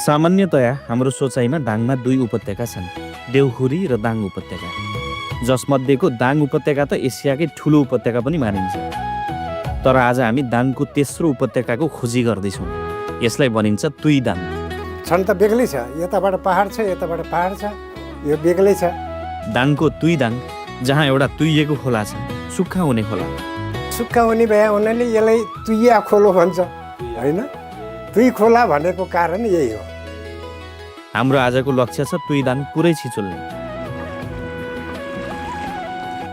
सामान्यतया हाम्रो सोचाइमा दाङमा दुई उपत्यका छन्, देउखुरी र दाङ उपत्यका, जसमध्येको दाङ उपत्यका त एसियाकै ठुलो उपत्यका पनि मानिन्छ। तर आज हामी दाङको तेस्रो उपत्यकाको खोजी गर्दैछौँ। यसलाई भनिन्छ तुइदाङ। छन् त बेग्लै छ, यताबाट पहाड छ, यताबाट पहाड छ, यो बेग्लै छ। दाङको तुइदाङ, जहाँ एउटा तुइएको खोला छ, सुक्खा हुने खोला। सुक्खा हुने भए हुनाले यसलाई तुइया खोलो भन्छ, होइन? तुई खोला भनेको कारण यही हो। हाम्रो आजको लक्ष्य छ तुइदाङ पुरै छिचोल्ने।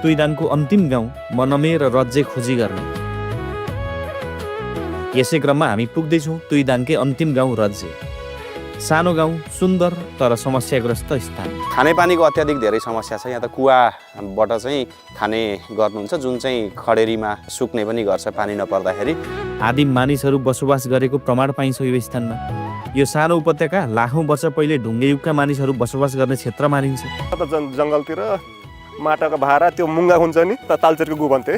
तुइदाङको अन्तिम गाउँ मनमे र रज्जे खोजी गर्ने। यसै क्रममा हामी पुग्दैछौँ तुइदाङकै अन्तिम गाउँ रज्जे। सानो गाउँ, सुन्दर तर समस्याग्रस्त स्थान। खानेपानीको अत्याधिक धेरै समस्या छ। यहाँ त कुवाबाट चाहिँ खाने गर्नुहुन्छ, जुन चाहिँ खडेरीमा सुक्ने पनि गर्छ पानी नपर्दाखेरि। आदिम मानिसहरू बसोबास गरेको प्रमाण पाइन्छ यो स्थानमा। यो सानो उपत्यका लाखौँ वर्ष पहिले ढुङ्गे युगका मानिसहरू बसोबास गर्ने क्षेत्र मानिन्छ। जङ्गलतिर माटाको भारा त्यो मुङ्गा हुन्छ नि त, तालचेरको गु भन्थे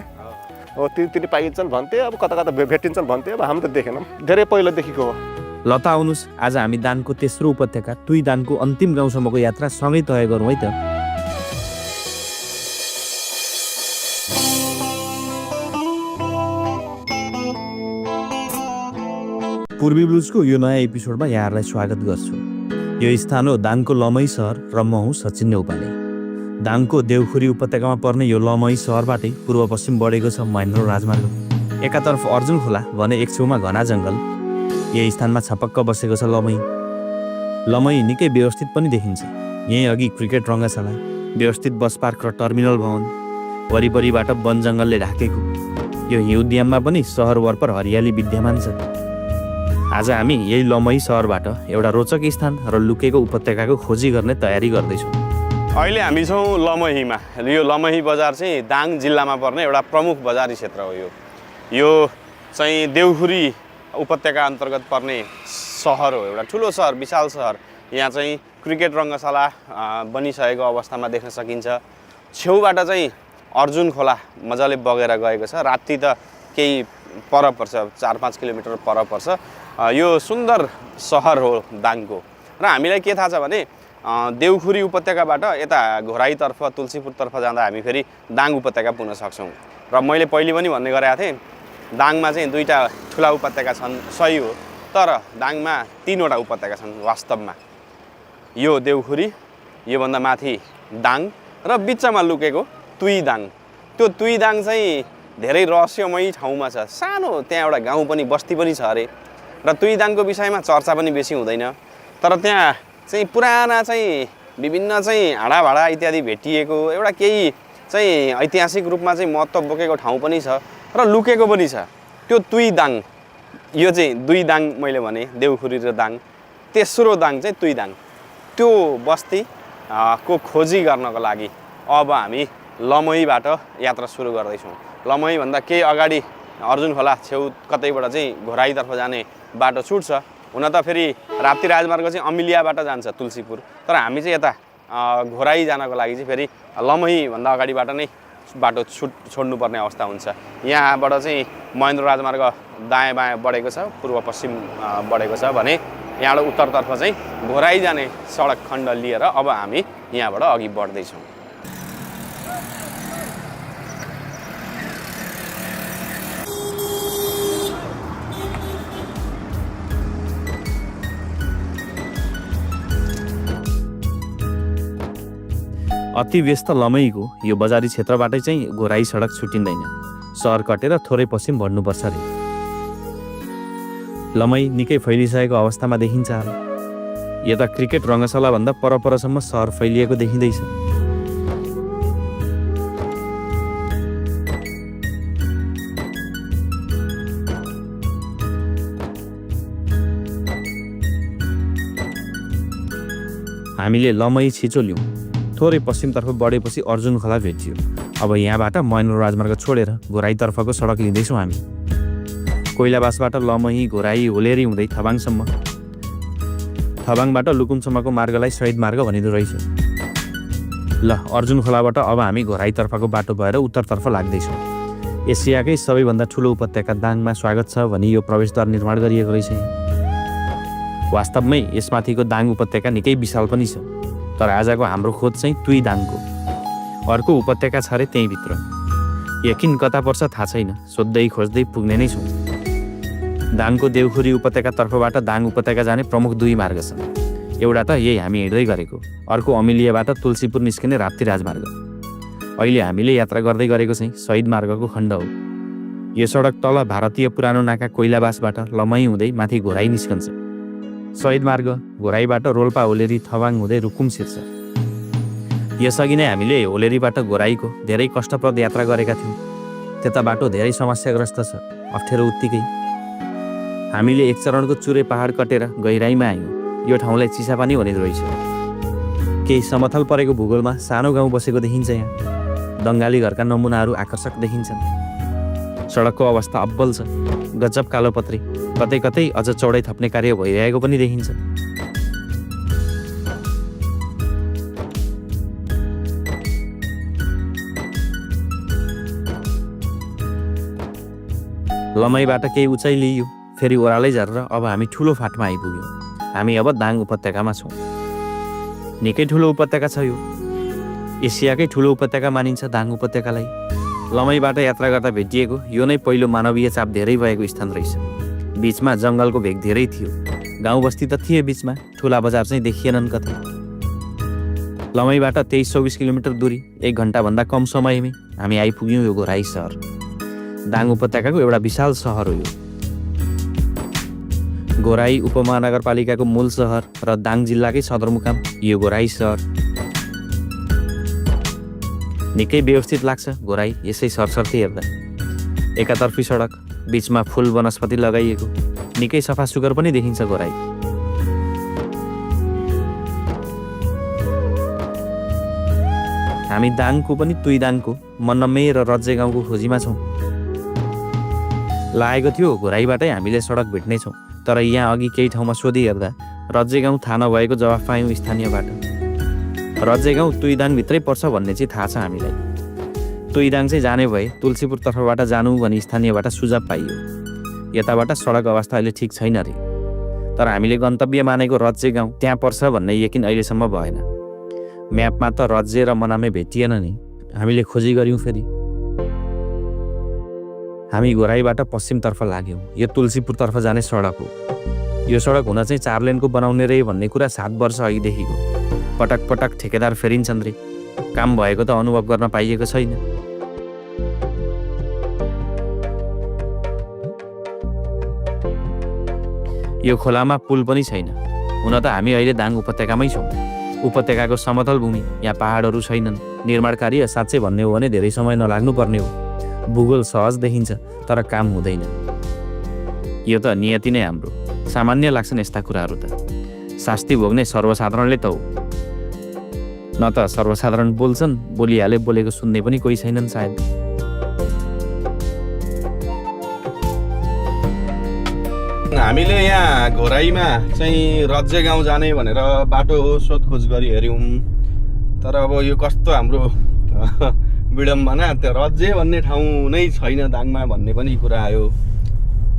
हो, तिनी पाइन्छन् भन्थे, अब कता कता भेटिन्छन् भन्थे। अब हामी त देखेनौँ, धेरै पहिलोदेखिको हो। लता आउनुहोस्, आज हामी दाङको तेस्रो उपत्यका तुइदाङको अन्तिम गाउँसम्मको यात्रा सँगै तय गरौँ है त। पूर्वी ब्लुजको यो नयाँ एपिसोडमा यहाँहरूलाई स्वागत गर्छु। यो स्थान हो दाङको लमही सहर र म हुँ सचिन नेउपाने। दाङको देउखुरी उपत्यकामा पर्ने यो लमही सहरबाटै पूर्व पश्चिम बढेको छ महेन्द्र राजमार्ग। एकातर्फ अर्जुन खोला भने एक छेउमा घना जङ्गल। यही स्थानमा छपक्क बसेको छ लमही। लमही निकै व्यवस्थित पनि देखिन्छ। यहीँ अघि क्रिकेट रङ्गशाला, व्यवस्थित बस पार्क र टर्मिनल भवन, वरिपरिबाट वन जङ्गलले ढाकेको यो हिउँदियाममा पनि सहर वरपर हरियाली विद्यमान छ। आज हामी यही लमही सहरबाट एउटा रोचक स्थान र लुकेको उपत्यकाको खोजी गर्ने तयारी गर्दैछौँ। अहिले हामी छौँ लमहीमा। यो लमही बजार चाहिँ दाङ जिल्लामा पर्ने एउटा प्रमुख बजारी क्षेत्र हो। यो चाहिँ देउखुरी उपत्यका अन्तर्गत पर्ने सहर हो, एउटा ठुलो सहर, विशाल सहर। यहाँ चाहिँ क्रिकेट रङ्गशाला बनिसकेको अवस्थामा देख्न सकिन्छ। छेउबाट चाहिँ अर्जुन खोला मजाले बगेर गएको छ। राति त केही पर पर्छ, 4-5 किलोमिटर पर पर्छ। यो सुन्दर सहर हो दाङको। र हामीलाई के थाहा छ भने देउखुरी उपत्यकाबाट यता घोराईतर्फ, तुलसीपुरतर्फ जाँदा हामी फेरि दाङ उपत्यका पुग्न सक्छौँ। र मैले पहिले पनि भन्ने गरेको थिएँ, दाङमा चाहिँ दुईवटा ठुला उपत्यका छन्, सही हो। तर दाङमा 3वटा उपत्यका छन् वास्तवमा। यो देउखुरी, योभन्दा माथि दाङ र बिचमा लुकेको तुइदाङ। त्यो तुइदाङ चाहिँ धेरै रहस्यमय ठाउँमा छ। सानो त्यहाँ एउटा गाउँ पनि, बस्ती पनि छ अरे। र तुइदाङको विषयमा चर्चा पनि बेसी हुँदैन। तर त्यहाँ चाहिँ पुराना चाहिँ विभिन्न चाहिँ हाँडाभाँडा इत्यादि भेटिएको एउटा केही चाहिँ ऐतिहासिक रूपमा चाहिँ महत्त्व बोकेको ठाउँ पनि छ र लुकेको पनि छ। त्यो तुइदाङ, यो चाहिँ दुई दाङ मैले भने, देउखुरी र दाङ। तेस्रो दाङ चाहिँ तुइदाङ। त्यो बस्ती को खोजी गर्नको लागि अब हामी लमहीबाट यात्रा सुरु गर्दैछौँ। लमहीभन्दा केही अगाडि अर्जुन खोला छेउ कतैबाट चाहिँ घोराईतर्फ जाने बाटो छुट्छ। हुन त फेरि राप्ती राजमार्ग चाहिँ अमिलियाबाट जान्छ तुलसीपुर, तर हामी चाहिँ यता घोराई जानको लागि चाहिँ फेरि लमहीभन्दा अगाडिबाट नै बाटो छोड्नुपर्ने अवस्था हुन्छ। यहाँबाट चाहिँ महेन्द्र राजमार्ग दायाँ बायाँ बढेको छ, पूर्व पश्चिम बढेको छ भने यहाँबाट उत्तरतर्फ चाहिँ घोराई जाने सडक खण्ड लिएर अब हामी यहाँबाट अघि बढ्दैछौँ। अति व्यस्त लमहीको यो बजारी क्षेत्रबाटै चाहिँ घोराई सडक छुटिँदैन। सहर कटेर थोरै पश्चिम बढ्नुपर्छ अरे। लमही निकै फैलिसकेको अवस्थामा देखिन्छ। यता क्रिकेट रङ्गशालाभन्दा परपरसम्म सहर फैलिएको देखिँदैछ। हामीले लमही छिचोल्यौँ। थोरै पश्चिमतर्फ बढेपछि अर्जुन खोला भेटियो। अब यहाँबाट महेन्द्र राजमार्ग छोडेर घोराईतर्फको सडक लिँदैछौँ हामी। कोइलाबासबाट लमही, घोराई, होलेरी हुँदै थबाङसम्म, थबाङबाट लुकुमसम्मको मार्गलाई शहीद मार्ग भनिँदो रहेछ। ल अर्जुन खोलाबाट अब हामी घोराईतर्फको बाटो भएर उत्तरतर्फ लाग्दैछौँ। एसियाकै सबैभन्दा ठुलो उपत्यका दाङमा स्वागत छ भनी यो प्रवेशद्वार निर्माण गरिएको रहेछ। वास्तवमै यसमाथिको दाङ उपत्यका निकै विशाल पनि छ, तर आजको हाम्रो खोज चाहिँ तुई दाङको। अर्को उपत्यका छ अरे त्यहीँभित्र। यकिन कता पर्छ थाहा छैन, सोध्दै खोज्दै पुग्ने नै छौँ। दाङको देउखुरी उपत्यकातर्फबाट दाङ उपत्यका जाने प्रमुख 2 मार्ग छन्। एउटा त यही हामी हिँड्दै गरेको, अर्को अमिलियाबाट तुलसीपुर निस्किने राप्ती राजमार्ग। अहिले हामीले यात्रा गर्दै गरेको चाहिँ शहीद मार्गको खण्ड हो। यो सडक तल भारतीय पुरानो नाका कोइलाबासबाट लमही हुँदै माथि घोराई निस्कन्छ। शहीद मार्ग घोराईबाट रोल्पा होलेरी थवाङ हुँदै रुकुम छिर्छ। यसअघि नै हामीले होलेरीबाट घोराईको धेरै कष्टप्रद यात्रा गरेका थियौँ। त्यता बाटो धेरै समस्याग्रस्त छ, अप्ठ्यारो उत्तिकै। हामीले एक चरणको चुरे पहाड कटेर गहिराईमा आयौँ। यो ठाउँलाई चिसापानी भनिँदो रहेछ। केही समथल परेको भूगोलमा सानो गाउँ बसेको देखिन्छ। यहाँ दङ्गाली घरका नमुनाहरू आकर्षक देखिन्छन्। सडकको अवस्था अब्बल छ, गजब कालोपत्री। कतै कतै अझ चौडाइ थप्ने कार्य भइरहेको पनि देखिन्छ। लमईबाट केही उचाइ लिइयो, फेरि ओह्रालै झरेर अब हामी ठुलो फाँटमा आइपुग्यौँ। हामी अब दाङ उपत्यकामा छौँ। निकै ठुलो उपत्यका छ यो। एसियाकै ठुलो उपत्यका मानिन्छ दाङ उपत्यकालाई। लमईबाट यात्रा गर्दा भेटिएको यो नै पहिलो मानवीय चाप धेरै भएको स्थान रहेछ। बिचमा जङ्गलको भेग धेरै थियो। गाउँ बस्ती त थिए बिचमा, ठुला बजार चाहिँ देखिएनन् कतै। लमईबाट 23-24 किलोमिटर दूरी 1 घन्टाभन्दा कम समयमै हामी आइपुग्यौँ यो घोराई सहर। दाङ उपत्यकाको एउटा विशाल सहर हो यो। घोराई उपमहानगरपालिकाको मूल सहर र दाङ जिल्लाकै सदरमुकाम यो घोराई सहर। निकै व्यवस्थित लाग्छ घोराई यसै सरसर्ती हेर्दा। एकातर्फी सडक, बिचमा फुल वनस्पति लगाइएको, निकै सफा सुग्घर पनि देखिन्छ घोराई। हामी दाङको पनि तुई दाङको मनमे र रज्जे गाउँको खोजीमा छौँ। लागेको थियो घोराईबाटै हामीले सडक भेट्नेछौँ, तर यहाँ अघि केही ठाउँमा सोधी हेर्दा रज्जे गाउँ थाहा नभएको जवाफ पायौँ स्थानीयबाट। रज्जे गाउँ तुइदाङभित्रै पर्छ भन्ने चाहिँ थाहा छ हामीलाई। तुइदाङ चाहिँ जाने भए तुलसीपुर तर्फबाट जानु भनी स्थानीयबाट सुझाव पाइयो। यताबाट सडक अवस्था अहिले ठिक छैन अरे, तर हामीले गन्तव्य मानेको रज्जे गाउँ त्यहाँ पर्छ भन्ने यकिन अहिलेसम्म भएन। म्यापमा त रज्जे र मनामे भेटिएन नि। हामीले खोजी गऱ्यौँ फेरि। हामी घोराईबाट पश्चिमतर्फ लाग्यौँ। यो तुलसीपुरतर्फ जाने सडक हो। यो सडक हुन चाहिँ 4 लेनको बनाउने रे भन्ने कुरा 7 वर्ष अघिदेखिको। पटक पटक ठेकेदार फेरिन्छन् रे, काम भएको त अनुभव गर्न पाइएको छैन। यो खोलामा पुल पनि छैन। हुन त हामी अहिले दाङ उपत्यकामै छौँ। उपत्यकाको समतल भूमि, यहाँ पहाडहरू छैनन्। निर्माण कार्य साँच्चै भन्ने हो भने धेरै समय नलाग्नु पर्ने हो। भूगोल सहज देखिन्छ, तर काम हुँदैन। यो त नियति नै हाम्रो। सामान्य लाग्छन् यस्ता कुराहरू त। शास्ति भोग्ने सर्वसाधारणले त हो। न त सर्वसाधारण बोल्छन्, बोलिहाले बोलेको सुन्ने पनि कोही छैनन् सायद। हामीले यहाँ घोराईमा चाहिँ रज्जे गाउँ जाने भनेर बाटो सोधखोज गरी हेऱ्यौँ, तर अब यो कस्तो हाम्रो विडम्बना, त्यो रज्जे भन्ने ठाउँ नै छैन दाङमा भन्ने पनि कुरा आयो।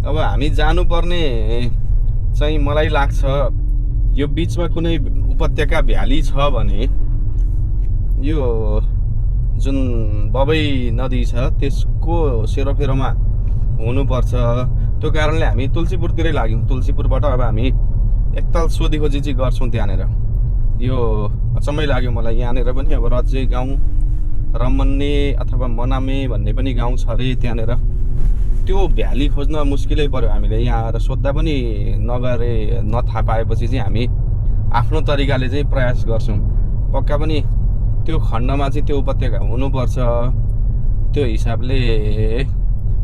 अब हामी जानुपर्ने चाहिँ मलाई लाग्छ यो बिचमा कुनै उपत्यका भ्याली छ भने यो जुन बबई नदी छ त्यसको सेरोफेरोमा हुनुपर्छ। त्यो कारणले हामी तुलसीपुरतिरै लाग्यौँ। तुलसीपुरबाट अब हामी एकताल सोधीखोजी चाहिँ गर्छौँ त्यहाँनिर। यो अचम्मै लाग्यो मलाई। यहाँनिर पनि अब रज्जे गाउँ, रमन्ने अथवा मनामे भन्ने पनि गाउँ छ अरे त्यहाँनिर। त्यो भ्याली खोज्न मुस्किलै पर्यो। हामीले यहाँ आएर सोद्धा पनि नगरे, नथाहा पाएपछि चाहिँ हामी आफ्नो तरिकाले चाहिँ प्रयास गर्छौँ। पक्का पनि त्यो खण्डमा चाहिँ त्यो उपत्यका हुनुपर्छ। त्यो हिसाबले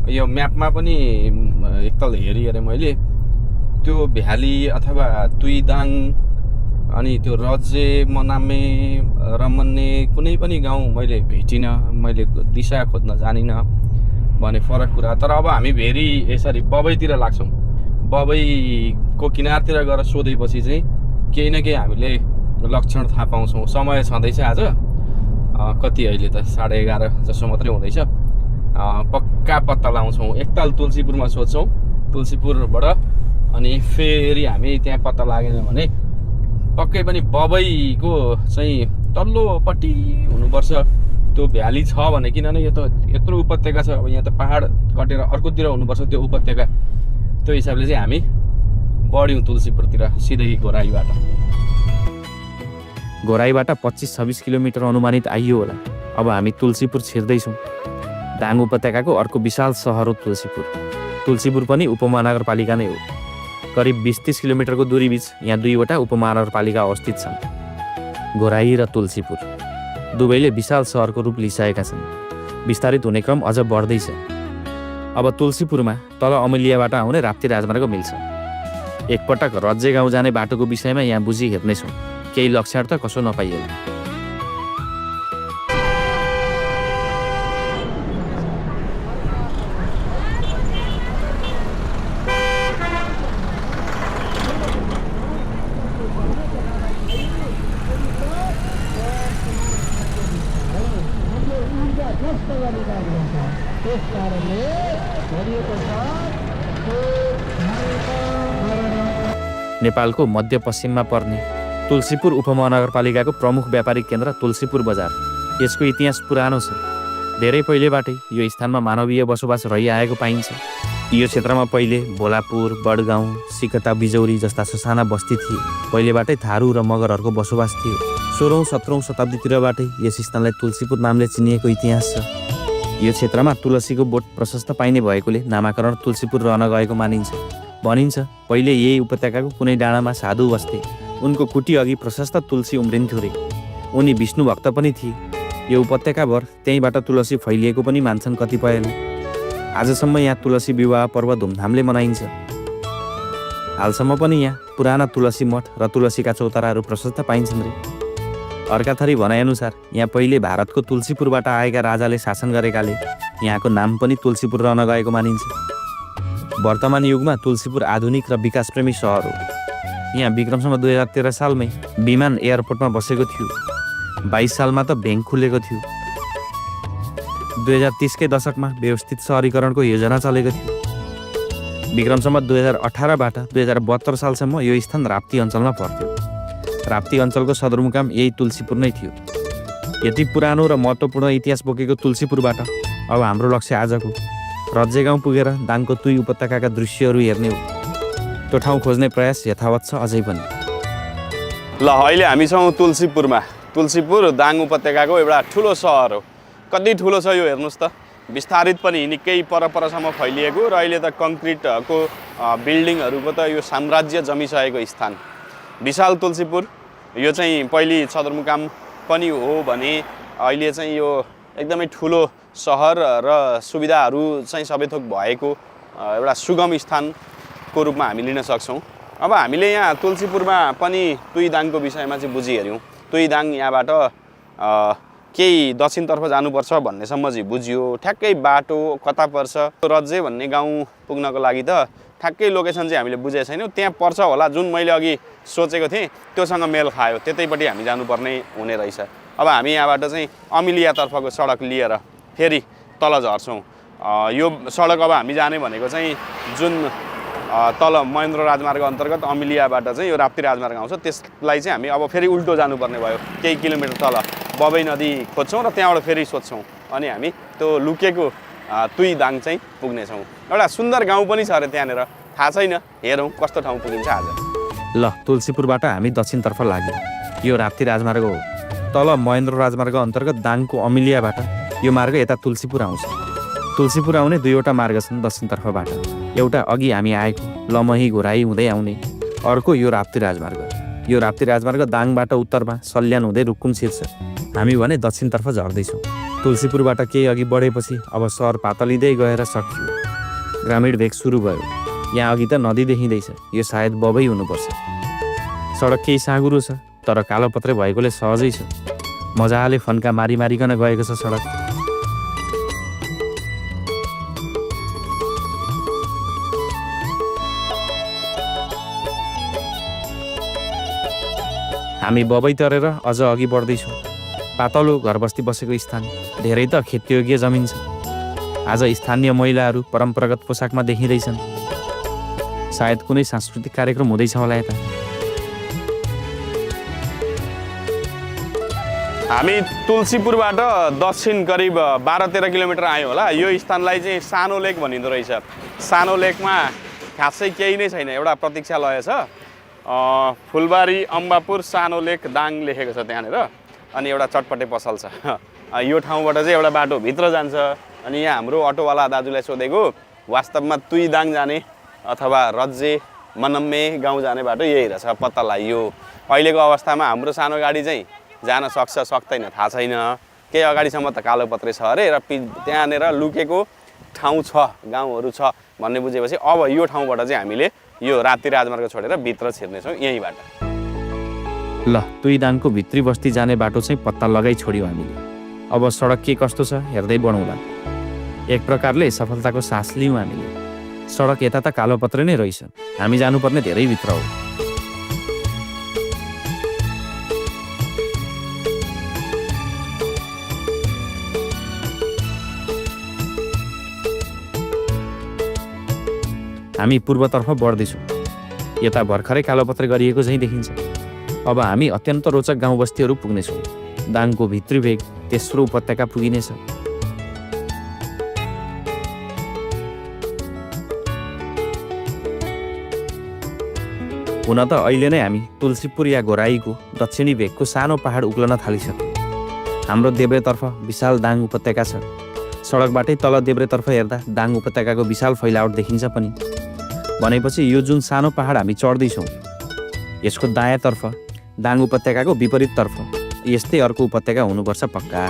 यो म्यापमा पनि एकताल हेरेँ मैले, त्यो भ्याली अथवा तुइदाङ अनि त्यो रज्जे, मनामे, रमन्ने कुनै पनि गाउँ मैले भेटिनँ। मैले दिशा खोज्न जानिनँ भने फरक कुरा। तर अब हामी फेरि यसरी बबईतिर लाग्छौँ। बबईको किनारतिर गएर सोधेपछि चाहिँ केही न केही हामीले लक्षण थाहा पाउँछौँ। समय छँदैछ आज, कति अहिले त 11:30 जसो मात्रै हुँदैछ। पक्का पत्ता लगाउँछौँ। एकताल तुलसीपुरमा सोध्छौँ, तुलसीपुरबाट अनि फेरि हामी त्यहाँ पत्ता लागेन भने पक्कै पनि बबैको चाहिँ तल्लोपट्टि हुनुपर्छ त्यो भ्याली छ भने, किनभने यो त यत्रो उपत्यका छ। अब यहाँ त पहाड कटेर अर्कोतिर हुनुपर्छ त्यो उपत्यका। त्यो हिसाबले चाहिँ हामी बढ्यौँ तुलसीपुरतिर सिधै घोराईबाट। घोराईबाट 25-26 किलोमिटर अनुमानित आइयो होला। अब हामी तुलसीपुर छिर्दैछौँ। दाङ उपत्यकाको अर्को विशाल सहर हो तुलसीपुर। तुलसीपुर पनि उपमहानगरपालिका नै हो। करिब 20-30 किलोमिटरको दूरीबीच यहाँ 2वटा उपमहानगरपालिका अवस्थित छन्, घोराई र तुलसीपुर। दुवैले विशाल सहरको रूप लिइसकेका छन्। विस्तारित हुने क्रम अझ बढ्दैछ। अब तुलसीपुरमा तल अमलियाबाट आउने राप्ती राजमार्ग मिल्छ। एकपटक रज्जे गाउँ जाने बाटोको विषयमा यहाँ बुझी हेर्नेछौँ। केही लक्षण त कसो नपाइएला। नेपालको मध्यपश्चिममा पर्ने तुलसीपुर उपमहानगरपालिकाको प्रमुख व्यापारिक केन्द्र तुलसीपुर बजार। यसको इतिहास पुरानो छ। धेरै पहिलेबाटै यो स्थानमा मानवीय बसोबास रहिआएको पाइन्छ। यो क्षेत्रमा पहिले भोलापुर, बडगाउँ, सिकता, बिजौरी जस्ता ससाना बस्ती थिए। पहिलेबाटै थारू र मगरहरूको बसोबास थियो। 16औं-17औं शताब्दीतिरबाटै यस स्थानलाई तुलसीपुर नामले चिनिएको इतिहास छ। यो क्षेत्रमा तुलसीको बोट प्रशस्त पाइने भएकोले नामाकरण तुलसीपुर रहन गएको मानिन्छ। भनिन्छ पहिले यही उपत्यकाको कुनै डाँडामा साधु बस्थे। उनको कुटी अघि प्रशस्त तुलसी उम्रिन्थ्यो रे। उनी विष्णु भक्त पनि थिए। यो उपत्यकाभर त्यहीँबाट तुलसी फैलिएको पनि मान्छन् कतिपयले। आजसम्म यहाँ तुलसी विवाह पर्व धुमधामले मनाइन्छ। हालसम्म पनि यहाँ पुराना तुलसी मठ र तुलसीका चौताराहरू प्रशस्त पाइन्छन् रे। अर्का थरी भनाइअनुसार यहाँ पहिले भारतको तुलसीपुरबाट आएका राजाले शासन गरेकाले यहाँको नाम पनि तुलसीपुर रहन गएको मानिन्छ। वर्तमान युगमा तुलसीपुर आधुनिक र विकासप्रेमी सहर हो। यहाँ विक्रमसम्म 2013 सालमै विमान एयरपोर्टमा बसेको थियो। 22 सालमा त ब्याङ्क खुलेको थियो। 2030 दशकमा व्यवस्थित सहरीकरणको योजना चलेको थियो। विक्रमसम्म 2018बाट 2072 सालसम्म यो स्थान राप्ती अञ्चलमा पर्थ्यो। राप्ती अञ्चलको सदरमुकाम यही तुलसीपुर नै थियो। यति पुरानो र महत्त्वपूर्ण इतिहास बोकेको तुलसीपुरबाट अब हाम्रो लक्ष्य आजको रज्जे गाउँ पुगेर दाङको तुई उपत्यकाका दृश्यहरू हेर्ने हो। त्यो ठाउँ खोज्ने प्रयास यथावत छ अझै पनि। ल अहिले हामी छौँ तुलसीपुरमा। तुलसीपुर दाङ उपत्यकाको एउटा ठुलो सहर हो। कति ठुलो छ यो हेर्नुहोस् त। विस्तारित पनि निकै परसम्म फैलिएको र अहिले त कङ्क्रिटको बिल्डिङहरूको त यो साम्राज्य जमिसकेको स्थान। विशाल तुलसीपुर यो चाहिँ पहिली सदरमुकाम पनि हो भने अहिले चाहिँ यो एकदमै ठुलो सहर र सुविधाहरू चाहिँ सबै थोक भएको एउटा सुगम स्थानको रूपमा हामी लिन सक्छौँ। अब हामीले यहाँ तुलसीपुरमा पनि तुई दाङको विषयमा चाहिँ बुझिहेऱ्यौँ। तुई दाङ यहाँबाट केही दक्षिणतर्फ जानुपर्छ भन्नेसम्म चाहिँ बुझियो। ठ्याक्कै बाटो कता पर्छ रज्जे भन्ने गाउँ पुग्नको लागि त ठ्याक्कै लोकेसन चाहिँ हामीले बुझेको छैनौँ। त्यहाँ पर्छ होला जुन मैले अघि सोचेको थिएँ त्योसँग मेल खायो। त्यतैपट्टि हामी जानुपर्ने हुने रहेछ। अब हामी यहाँबाट चाहिँ अमिलियातर्फको सडक लिएर फेरि तल झर्छौँ। यो सडक अब हामी जाने भनेको चाहिँ जुन तल महेन्द्र राजमार्ग अन्तर्गत अमिलियाबाट चाहिँ यो राप्ती राजमार्ग आउँछ, त्यसलाई चाहिँ हामी अब फेरि उल्टो जानुपर्ने भयो। केही किलोमिटर तल बबई नदी खोज्छौँ र त्यहाँबाट फेरि सोध्छौँ अनि हामी त्यो लुकेको तुई दाङ चाहिँ पुग्नेछौँ। एउटा सुन्दर गाउँ पनि छ अरे त्यहाँनिर, थाहा छैन, हेरौँ कस्तो ठाउँ पुगिन्छ आज। ल तुलसीपुरबाट हामी दक्षिणतर्फ लाग्यौँ। यो राप्ती राजमार्ग हो। तल महेन्द्र राजमार्ग अन्तर्गत दाङको अमिलियाबाट यो मार्ग यता तुलसीपुर आउँछ। तुलसीपुर आउने 2वटा मार्ग छन् दक्षिणतर्फबाट। एउटा अघि हामी आएको लमही घोराई हुँदै आउने, अर्को यो राप्ती राजमार्ग। यो राप्ती राजमार्ग दाङबाट उत्तरमा सल्यान हुँदै रुकुम छिर्छ। हामी भने दक्षिणतर्फ झर्दैछौँ। तुलसीपुरबाट केही अघि बढेपछि अब सहर पातलिँदै गएर सकियो। ग्रामीण भेग सुरु भयो। यहाँ अघि त नदी देखिँदैछ। यो सायद बबई हुनुपर्छ। सडक केही साँघुरो छ तर कालोपत्रे भएकोले सहजै छ। मजाले फन्का मारिकन गएको छ सडक। हामी बबई तरेर अझ अघि बढ्दैछौँ। पातलो घर बस्ती बसेको स्थान, धेरै त खेतीयोग्य जमिन छ। आज स्थानीय महिलाहरू परम्परागत पोसाकमा देखिँदैछन्। सायद कुनै सांस्कृतिक कार्यक्रम हुँदैछ होला यता। हामी तुलसीपुरबाट दक्षिण करिब 12-13 किलोमिटर आयौँ होला। यो स्थानलाई चाहिँ सानो लेक भनिँदो रहेछ। सानो लेकमा खासै केही नै छैन, एउटा प्रतीक्षालय छ, फुलबारी अम्बापुर सानो लेक दाङ लेखेको छ त्यहाँनिर, अनि एउटा चटपटे पसल छ। यो ठाउँबाट चाहिँ एउटा बाटो भित्र जान्छ। अनि यहाँ हाम्रो अटोवाला दाजुलाई सोधेको, वास्तवमा तुई दाङ जाने अथवा रज्जे मनम्मे गाउँ जाने बाटो यही रहेछ, पत्ता लगाइयो। अहिलेको अवस्थामा हाम्रो सानो गाडी चाहिँ जान सक्छ सक्दैन थाहा छैन। केही अगाडिसम्म त कालोपत्रे छ अरे, र त्यहाँनिर लुकेको ठाउँ छ, गाउँहरू छ भन्ने बुझेपछि अब यो ठाउँबाट चाहिँ हामीले यो राप्ती राजमार्ग छोडेर भित्र छिर्नेछौँ यहीँबाट। ल, तुइदाङको भित्री बस्ती जाने बाटो चाहिँ पत्ता लगाइ छोड्यौँ हामीले। अब सडक के कस्तो छ हेर्दै बढौँला। एक प्रकारले सफलताको सास लियौँ हामीले। सडक यता त कालोपत्रे नै रहेछ, हामी जानुपर्ने धेरै भित्र हो। हामी पूर्वतर्फ बढ्दैछौँ। यता भर्खरै कालोपत्रे गरिएको चाहिँ देखिन्छ। अब हामी अत्यन्त रोचक गाउँ बस्तीहरू पुग्नेछौँ। दाङको भित्री भेग तेस्रो उपत्यका पुगिनेछ। हुन त अहिले नै हामी तुलसीपुर या घोराईको दक्षिणी भेगको सानो पहाड उक्लन थालिसक्यौँ। हाम्रो देब्रेतर्फ विशाल दाङ उपत्यका छ। सडकबाटै तल देब्रेतर्फ हेर्दा दाङ उपत्यकाको विशाल फैलावट देखिन्छ पनि। भनेपछि यो जुन सानो पहाड हामी चढ्दैछौँ, यसको दायाँतर्फ दाङ उपत्यकाको विपरीततर्फ यस्तै अर्को उपत्यका हुनुपर्छ पक्का।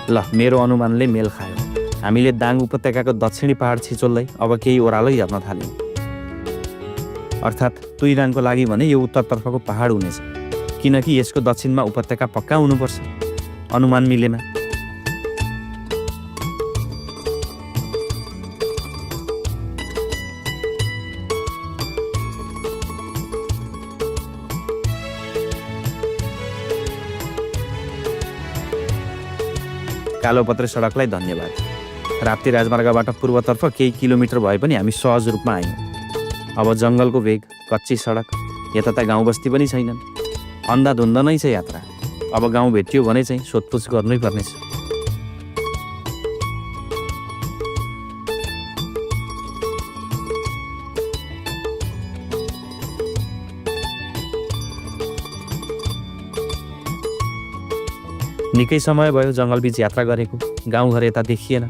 ल, मेरो अनुमानले मेल खायो। हामीले दाङ उपत्यकाको दक्षिणी पहाड छिचोल्दै अब केही ओह्रालै हेर्न थाल्यौँ। अर्थात् तुइदाङको लागि भने यो उत्तरतर्फको पहाड हुनेछ, किनकि यसको दक्षिणमा उपत्यका पक्का हुनुपर्छ। अनुमान मिलेमा। कालोपत्रे सडकलाई धन्यवाद। राप्ती राजमार्गबाट पूर्वतर्फ केही किलोमिटर भए पनि हामी सहज रूपमा आयौँ। अब जङ्गलको भेग, कच्ची सडक, यता त गाउँ बस्ती पनि छैनन्। अन्धाधुन्द नै छ यात्रा। अब गाउँ भेटियो भने चाहिँ सोधपुछ गर्नै पर्नेछ। निकै समय भयो जङ्गलबीच यात्रा गरेको। गाउँघर यता देखिएन।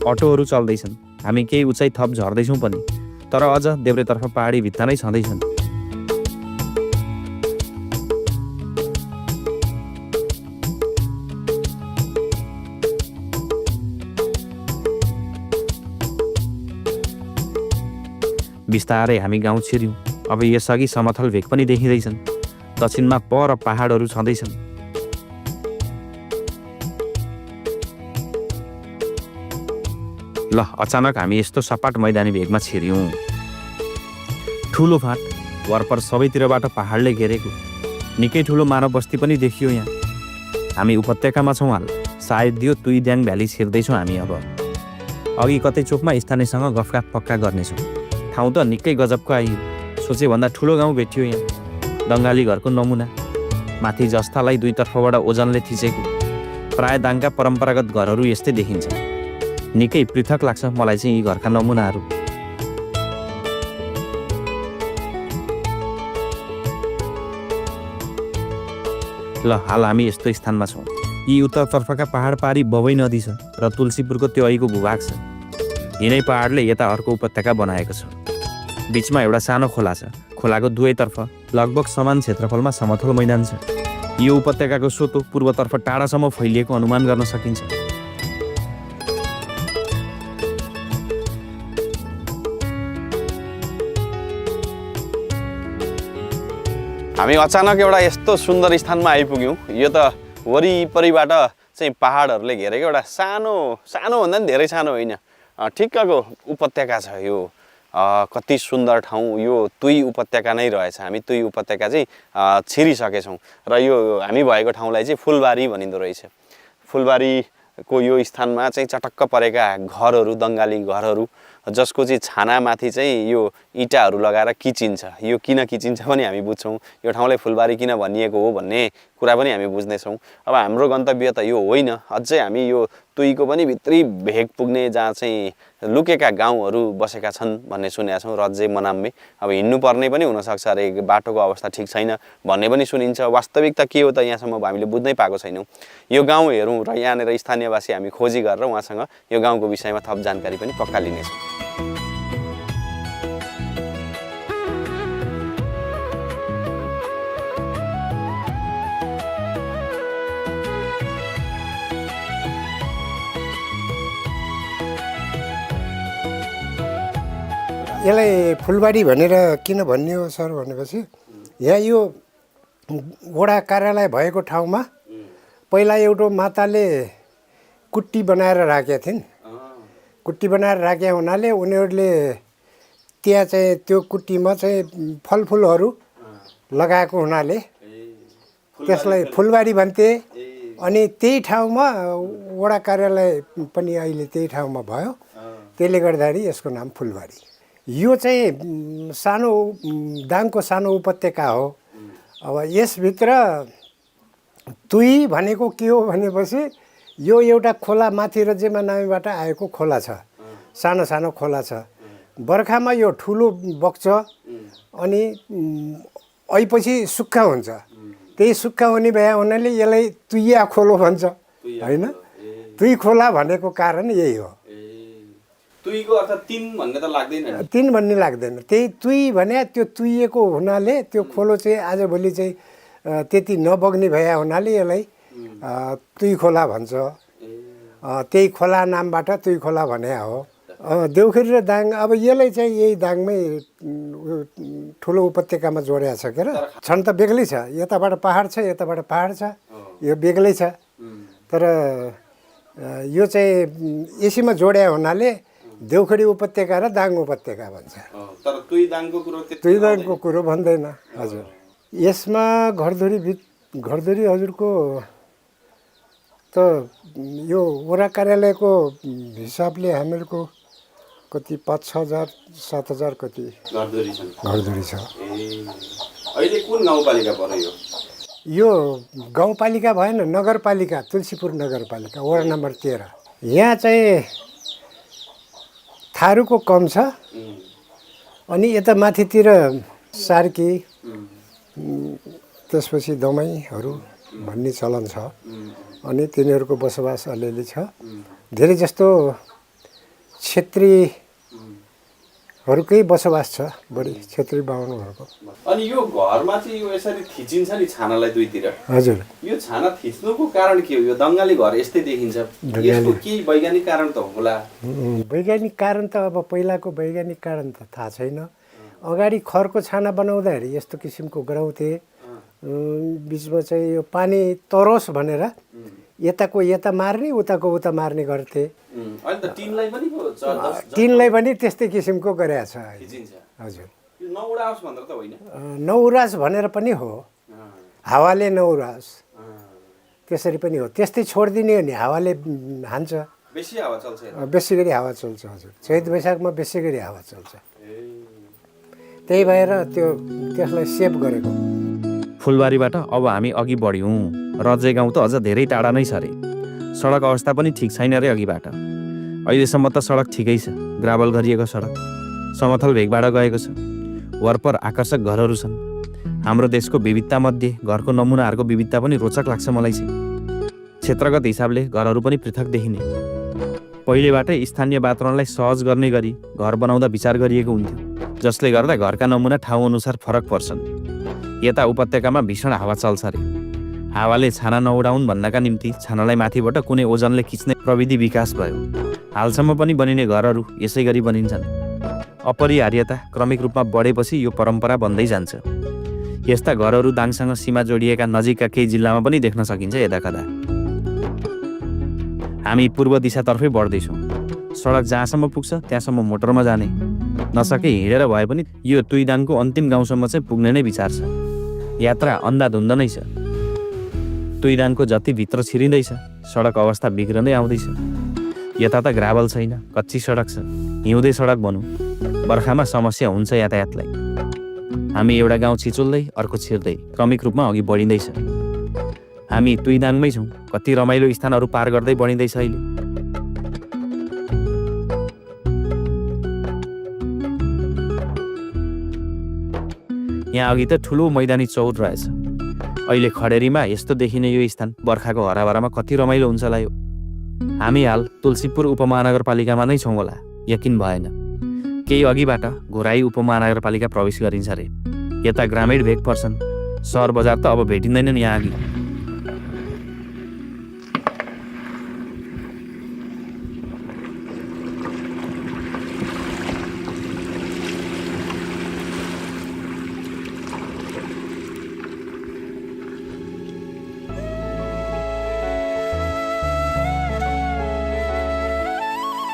अटोहरू चल्दैछन्। हामी केही उचाइ थप झर्दैछौँ पनि, तर अझ देब्रेतर्फ पहाडी भित्ता नै छँदैछन्। बिस्तारै हामी गाउँ छिर्यौँ। अब यसअघि समथल भेग पनि देखिँदैछन्। दक्षिणमा पर पहाडहरू छँदैछन्। ल, अचानक हामी यस्तो सपाट मैदानी भेगमा छिर्यौँ। ठुलो फाँट, वरपर सबैतिरबाट पहाडले घेरेको निकै ठुलो मानव बस्ती पनि देखियो यहाँ। हामी उपत्यकामा छौँ हाल। सायद यो तुइदाङ भ्याली छिर्दैछौँ हामी अब। अघि कतै चोकमा स्थानीयसँग गफगाफ पक्का गर्नेछौँ। ठाउँ त निकै गजबको आइयो। सोचेभन्दा ठुलो गाउँ भेटियो यहाँ। दङ्गाली घरको नमुना, माथि जस्तालाई दुईतर्फबाट ओजनले थिचेको। प्राय दाङका परम्परागत घरहरू यस्तै देखिन्छ। निकै पृथक लाग्छ मलाई चाहिँ यी घरका नमुनाहरू। ल, हाल हामी यस्तो स्थानमा छौँ। यी उत्तरतर्फका पहाड पारी बबई नदी छ र तुलसीपुरको त्यो अहिको भूभाग छ। यिनै पहाडले यता अर्को उपत्यका बनाएको छ। बिचमा एउटा सानो खोला छ। खोलाको दुवैतर्फ लगभग समान क्षेत्रफलमा समथल मैदान छ। यो उपत्यकाको सोतो पूर्वतर्फ टाढासम्म फैलिएको अनुमान गर्न सकिन्छ। हामी अचानक एउटा यस्तो सुन्दर स्थानमा आइपुग्यौँ। यो त वरिपरिबाट चाहिँ पहाडहरूले घेरेको एउटा सानो भन्दा पनि धेरै सानो होइन, ठिक्कको उपत्यका छ यो। कति सुन्दर ठाउँ यो तुई उपत्यका नै रहेछ। हामी तुई उपत्यका चाहिँ छिरिसकेछौँ र यो हामी भएको ठाउँलाई चाहिँ फुलबारी भनिँदो रहेछ। फुलबारीको यो स्थानमा चाहिँ चटक्क परेका घरहरू, दङ्गाली घरहरू, जसको चाहिँ छानामाथि चाहिँ यो इँटाहरू लगाएर किचिन्छ। यो किन किचिन्छ पनि हामी बुझ्छौँ। यो ठाउँलाई फुलबारी किन भनिएको हो भन्ने कुरा पनि हामी बुझ्नेछौँ। अब हाम्रो गन्तव्य त यो होइन, अझै हामी यो तुईको पनि भित्री भेग पुग्ने जहाँ चाहिँ लुकेका गाउँहरू बसेका छन् भन्ने सुनेका छौँ। रज्जे मनाम्बे अब हिँड्नुपर्ने पनि हुनसक्छ अरे, बाटोको अवस्था ठिक छैन भन्ने पनि सुनिन्छ। वास्तविकता के हो त यहाँसम्म हामीले बुझ्नै पाएको छैनौँ। यो गाउँ हेरौँ र यहाँनिर स्थानीयवासी हामी खोजी गरेर उहाँसँग यो गाउँको विषयमा थप जानकारी पनि पक्का लिनेछौँ। यसलाई फुलबारी भनेर किन भन्ने हो सर भनेपछि यहाँ यो वडा कार्यालय भएको ठाउँमा पहिला एउटा माताले कुट्टी बनाएर राखेका थिइन्। कुट्टी बनाएर राखे हुनाले उनीहरूले त्यहाँ चाहिँ त्यो कुट्टीमा चाहिँ फलफुलहरू लगाएको हुनाले त्यसलाई फुलबारी भन्थे। अनि त्यही ठाउँमा वडा कार्यालय पनि अहिले त्यही ठाउँमा भयो, त्यसले गर्दाखेरि यसको नाम फुलबारी। यो चाहिँ सानो दाङको सानो उपत्यका हो। अब यसभित्र तुई भनेको के हो भनेपछि यो एउटा खोला माथि र जेमानामीबाट आएको खोला छ, सानो सानो खोला छ। बर्खामा यो ठुलो बग्छ अनि ऐपछि सुक्खा हुन्छ। त्यही सुक्खा हुने भए हुनाले यसलाई तुइया खोलो भन्छ होइन। तुई खोला भनेको कारण यही हो। तुईको अर्थ तीन भन्ने त लाग्दैन, तीन भन्ने लाग्दैन। त्यही तुई भने त्यो तुइएको हुनाले त्यो खोलो चाहिँ आजभोलि चाहिँ त्यति नबग्ने भए हुनाले यसलाई तुई खोला भन्छ। त्यही खोला नामबाट तुई खोला भने हो। देउखुरी र दाङ अब यसलाई चाहिँ यही दाङमै ठुलो उपत्यकामा जोडिया छ के र। छन् त बेग्लै छ, यताबाट पहाड छ, यताबाट पहाड छ, यो बेग्लै छ। तर यो चाहिँ यसैमा जोडिया हुनाले देउखुरी उपत्यका र दाङ उपत्यका भन्छ। तर तुई दाङको कुरो भन्दैन हजुर। यसमा घरधुरी हजुरको त यो वडा कार्यालयको हिसाबले हामीहरूको कति 5,000 7,000 कति घरधुरी छ। अहिले कुन गाउँपालिका पर्यो यो गाउँपालिका भएन, नगरपालिका, तुलसीपुर नगरपालिका, वडा नम्बर 13। यहाँ चाहिँ थारूको कम छ। अनि यता माथितिर सार्की, त्यसपछि दमाईहरू भन्ने चलन छ। अनि तिनीहरूको बसोबास अलिअलि छ। धेरै जस्तो क्षेत्रीहरूकै बसोबास छ, बढी क्षेत्री बाहुनहरूको। अनि यो घरमा चाहिँ यो यसरी थिचिन्छ नि छानालाई दुईतिर, हजुर। यो छाना थिच्नुको कारण के हो? यो दङ्गाली घर यस्तै देखिन्छ, यसको के वैज्ञानिक कारण त होला? वैज्ञानिक कारण त अब पहिलाको वैज्ञानिक कारण त थाहा छैन। अगाडि खरको छाना बनाउँदाखेरि यस्तो किसिमको गराउँथे। बिचमा चाहिँ यो पानी तरोस् भनेर यताको यता मार्ने, उताको उता मार्ने गर्थे। टिनलाई पनि त्यस्तै किसिमको गरेको छ हजुर। नौरास भनेर पनि हो, हावाले नौरास त्यसरी पनि हो। त्यस्तै छोडिदिने हो नि, हावाले हान्छ, बेसी गरी हावा चल्छ हजुर। चैत वैशाखमा बेसी गरी हावा चल्छ, त्यही भएर त्यसलाई सेभ गरेको। फुलबारीबाट अब हामी अघि बढ्यौँ। रजे गाउँ त अझ धेरै टाढा नै छ अरे। सडक अवस्था पनि ठिक छैन अरे अघिबाट। अहिलेसम्म त सडक ठिकै छ, ग्राभल गरिएको सडक, समथल भेगबाट गएको छ। वरपर आकर्षक घरहरू छन्। हाम्रो देशको विविधतामध्ये घरको नमुनाहरूको विविधता पनि रोचक लाग्छ मलाई चाहिँ। क्षेत्रगत हिसाबले घरहरू पनि पृथक देखिने। पहिलेबाटै स्थानीय वातावरणलाई सहज गर्ने गरी घर बनाउँदा विचार गरिएको हुन्थ्यो, जसले गर्दा घरका नमुना ठाउँअनुसार फरक पर्छन्। यता उपत्यकामा भीषण हावा चल्छ अरे। हावाले छाना नउडाउन् भन्नका निम्ति छानालाई माथिबाट कुनै ओजनले खिच्ने प्रविधि विकास भयो। हालसम्म पनि बनिने घरहरू यसै गरी बनिन्छन्। अपरिहार्यता क्रमिक रूपमा बढेपछि यो परम्परा बन्दै जान्छ। यस्ता घरहरू दाङसँग सीमा जोडिएका नजिकका केही जिल्लामा पनि देख्न सकिन्छ यदाकदा। हामी पूर्व दिशातर्फै बढ्दैछौँ। सडक जहाँसम्म पुग्छ त्यहाँसम्म मोटरमा जाने, नसके हिँडेर भए पनि यो तुइदाङको अन्तिम गाउँसम्म चाहिँ पुग्ने नै विचार छ। यात्रा अन्धाधुन्द नै छ। तुइदाङको जति भित्र छिरिँदैछ सडक अवस्था बिग्रँदै आउँदैछ। यता त ग्राभल छैन, कच्ची सडक छ, हिउँदे सडक भनौँ। बर्खामा समस्या हुन्छ यातायातलाई। हामी एउटा गाउँ छिचुल्दै अर्को छिर्दै क्रमिक रूपमा अघि बढिँदैछ। हामी तुइदाङमै छौँ, कति रमाइलो स्थानहरू पार गर्दै बढिँदैछ अहिले। यहाँ अघि त ठुलो मैदानी चौर रहेछ। अहिले खडेरीमा यस्तो देखिने यो स्थान बर्खाको हराभरामा कति रमाइलो हुन्छ होला यो। हामी हाल तुलसीपुर उपमहानगरपालिकामा नै छौँ होला, यकिन भएन। केही अघिबाट घोराई उपमहानगरपालिका प्रवेश गरिन्छ अरे। यता ग्रामीण भेग पर्छन्, सहर बजार त अब भेटिँदैनन् यहाँ अघि।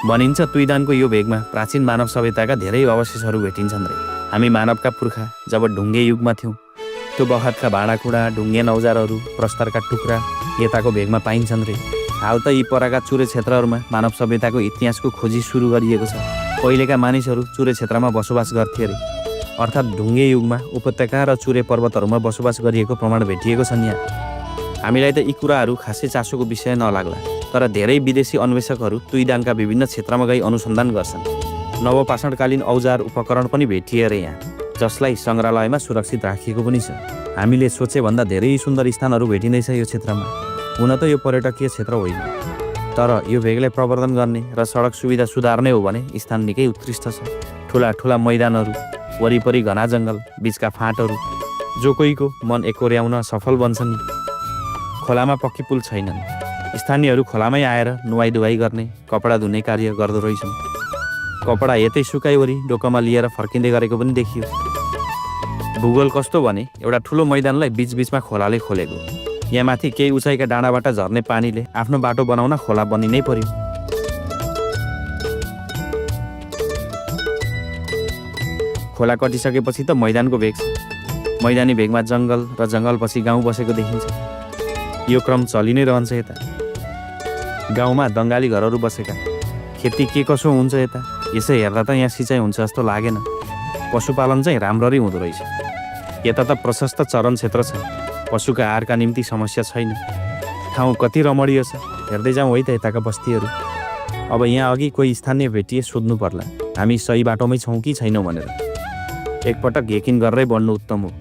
भनिन्छ तुइदाङको यो भेगमा प्राचीन मानव सभ्यताका धेरै अवशेषहरू भेटिन्छन् रे। हामी मानवका पुर्खा जब ढुङ्गे युगमा थियौँ, त्यो बखतका भाँडाकुँडा, ढुङ्गे औजारहरू, प्रस्तरका टुक्रा यताको भेगमा पाइन्छन् रे। हाल त यी परका चुरे क्षेत्रहरूमा मानव सभ्यताको इतिहासको खोजी सुरु गरिएको छ। पहिलेका मानिसहरू चुरे क्षेत्रमा बसोबास गर्थे अरे। अर्थात् ढुङ्गे युगमा उपत्यका र चुरे पर्वतहरूमा बसोबास गरिएको प्रमाण भेटिएको छन् यहाँ। हामीलाई त यी कुराहरू खासै चासोको विषय नलाग्ला, तर धेरै विदेशी अन्वेषकहरू तुइदाङका विभिन्न क्षेत्रमा गई अनुसन्धान गर्छन्। नवपाषाणकालीन औजार उपकरण पनि भेटिए अरे यहाँ, जसलाई सङ्ग्रहालयमा सुरक्षित राखिएको पनि छ। हामीले सोचेभन्दा धेरै सुन्दर स्थानहरू भेटिँदैछ यो क्षेत्रमा। हुन त यो पर्यटकीय क्षेत्र होइन, तर यो भेगलाई प्रवर्धन गर्ने र सडक सुविधा सुधार्ने हो भने स्थान निकै उत्कृष्ट छ। ठुला ठुला मैदानहरू, वरिपरि घना जङ्गल, बिचका फाँटहरू, जो कोहीको मन एकोर्याउन सफल बन्छ नि। खोलामा पक्की पुल छैनन्। स्थानीयहरू खोलामै आएर नुहाइधुवाइ गर्ने, कपडा धुने कार्य गर्दो रहेछन्। कपडा यतै सुकाइवरी डोकामा लिएर फर्किँदै गरेको पनि देखियो। भूगोल कस्तो भने एउटा ठुलो मैदानलाई बिचबिचमा खोलाले खोलेको। यहाँ माथि केही उचाइका डाँडाबाट झर्ने पानीले आफ्नो बाटो बनाउन खोला बनिनै पर्यो। खोला कटिसकेपछि त मैदानको भेग छ। मैदानी भेगमा जङ्गल र जङ्गलपछि गाउँ बसेको देखिन्छ। यो क्रम चलि नै रहन्छ यता। गाउँमा दङ्गाली घरहरू बसेका। खेती के कसो हुन्छ यता, यसै हेर्दा त यहाँ सिँचाइ हुन्छ जस्तो लागेन। पशुपालन चाहिँ राम्ररी हुँदो रहेछ। यता त प्रशस्त चरण क्षेत्र छ, पशुका आहारका निम्ति समस्या छैन। ठाउँ कति रमणीय छ, हेर्दै जाउँ है त यताका बस्तीहरू। अब यहाँ अघि कोही स्थानीय भेटिए सोध्नु पर्ला हामी सही बाटोमै छौँ कि छैनौँ भनेर। एकपटक यकिन गरेरै बढ्नु उत्तम हो।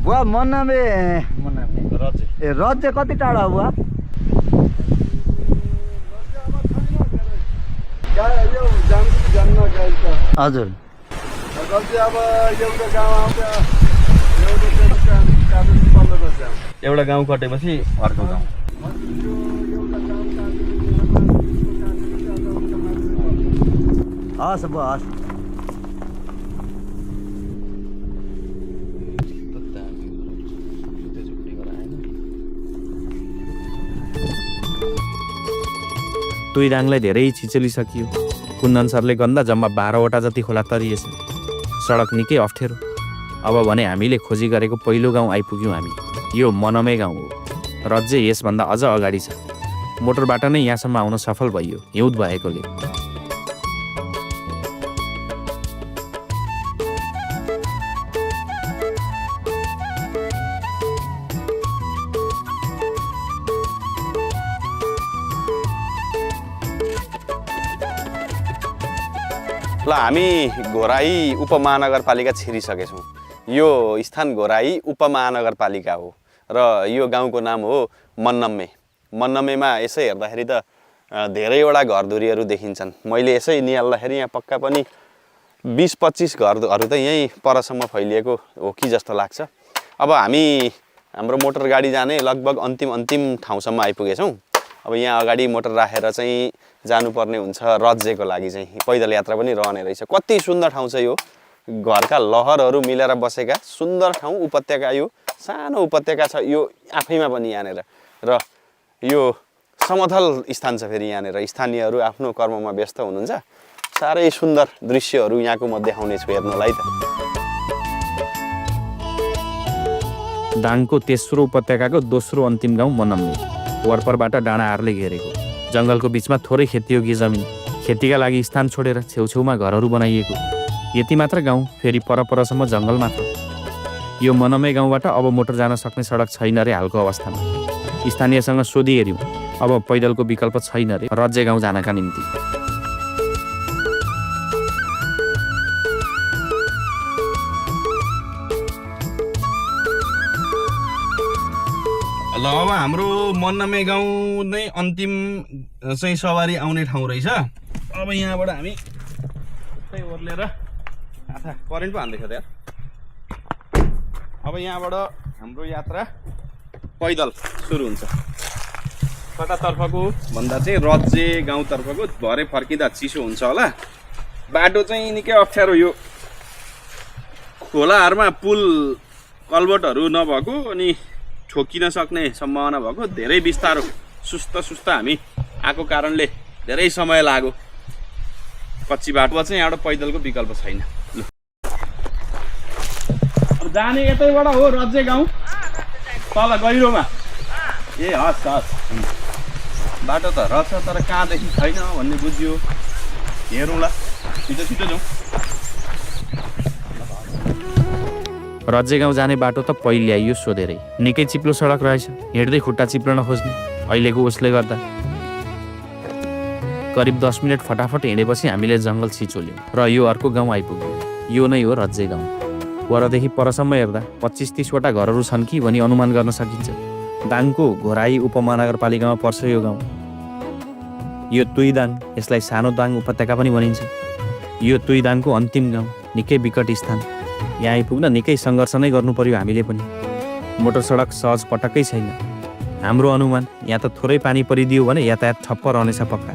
बुवा मनामे ए रज चाहिँ कति टाढो हो बुवा? हजुर एउटा गाउँ कटेपछि अर्को गाउँ। हस् बुवा हस्। तुइदाङलाई धेरै छिचलिसकियो। कुन्दन सरले गन्दा जम्मा 12वटा जति खोला तरिएछ। सडक निकै अप्ठ्यारो। अब भने हामीले खोजी गरेको पहिलो गाउँ आइपुग्यौँ हामी। यो मनमे गाउँ हो। रज्जे यसभन्दा अझ अगाडि छ। मोटरबाट नै यहाँसम्म आउन सफल भइयो हिउँद भएकोले। ल हामी घोराई उपमहानगरपालिका छिरिसकेछौँ। यो स्थान घोराई उपमहानगरपालिका हो र यो गाउँको नाम हो मन्नम्मे। मन्नम्मेमा यसै हेर्दाखेरि त धेरैवटा घरधुरीहरू देखिन्छन्। मैले यसै निहाल्दाखेरि यहाँ पक्का पनि 20-25 घरहरू त यहीँ परसम्म फैलिएको हो कि जस्तो लाग्छ। अब हाम्रो मोटर गाडी जाने लगभग अन्तिम ठाउँसम्म आइपुगेछौँ। अब यहाँ अगाडि मोटर राखेर चाहिँ जानुपर्ने हुन्छ रज्जेको लागि चाहिँ। पैदल यात्रा पनि रहने रहेछ। कति सुन्दर ठाउँ छ यो, घरका लहरहरू मिलेर बसेका सुन्दर ठाउँ। उपत्यका, यो सानो उपत्यका छ यो आफैमा पनि यहाँनिर, र यो समतल स्थान छ फेरि यहाँनिर। स्थानीयहरू आफ्नो कर्ममा व्यस्त हुनुहुन्छ। साह्रै सुन्दर दृश्यहरू यहाँको म देखाउने छु हेर्नलाई त। दाङको तेस्रो उपत्यकाको दोस्रो अन्तिम गाउँ मन्नम्मे। वरपरबाट डाँडाहरूले घेरेको, जङ्गलको बिचमा थोरै खेतीयोग्य जमिन, खेतीका लागि स्थान छोडेर छेउछेउमा घरहरू बनाइएको। यति मात्र गाउँ, फेरि परसम्म जङ्गल मात्र। यो मन्नम्मे गाउँबाट अब मोटर जान सक्ने सडक छैन रे हालको अवस्थामा। स्थानीयसँग सोधी हेऱ्यौँ, अब पैदलको विकल्प छैन रे रज्जे गाउँ जानका निम्ति। ल अब हाम्रो मन्नम्मे गाउँ नै अन्तिम चाहिँ सवारी आउने ठाउँ रहेछ। अब यहाँबाट हामी ओर्लेर करेन्ट पो हान्दैछ त्यहाँ। अब यहाँबाट हाम्रो यात्रा पैदल सुरु हुन्छ। कतातर्फको भन्दा चाहिँ रज्जे गाउँतर्फको। भरे फर्किँदा चिसो हुन्छ होला। बाटो चाहिँ निकै अप्ठ्यारो, यो खोलाहरूमा पुल कल्भर्टहरू नभएको अनि ठोकिन सक्ने सम्भावना भएको, धेरै बिस्तारो सुस्त हामी आएको कारणले धेरै समय लाग्यो। कच्ची बाटो चाहिँ यहाँबाट पैदलको विकल्प छैन। अब जाने यतैबाट हो रज्जे गाउँ, तल गहिरोमा। ए हस् बाटो त रहेछ तर कहाँदेखि छैन भन्ने बुझ्यो। हेरौँला, छिटो जाउँ। रज्जे गाउँ जाने बाटो त पहिले आइयो सोधेरै। निकै चिप्लो सडक रहेछ, हिँड्दै खुट्टा चिप्लन खोज्ने। अहिलेको उसले गर्दा करिब 10 मिनट फटाफट हिँडेपछि हामीले जङ्गल छिचोल्यौँ र यो अर्को गाउँ आइपुग्यो। यो नै हो रज्जे गाउँ। वरदेखि परसम्म हेर्दा 25-30 वटा घरहरू छन् कि भनी अनुमान गर्न सकिन्छ। दाङको घोराई उपमहानगरपालिकामा पर्छ यो गाउँ। यो तुइदाङ, यसलाई सानो दाङ उपत्यका पनि भनिन्छ। यो तुइदाङको अन्तिम गाउँ, निकै विकट स्थान। यहाँ आइपुग्न निकै सङ्घर्ष नै गर्नु पर्यो हामीले पनि। मोटर सडक सहज पटक्कै छैन। हाम्रो अनुमान यहाँ त थोरै पानी परिदियो भने यातायात ठप्प रहनेछ पक्का।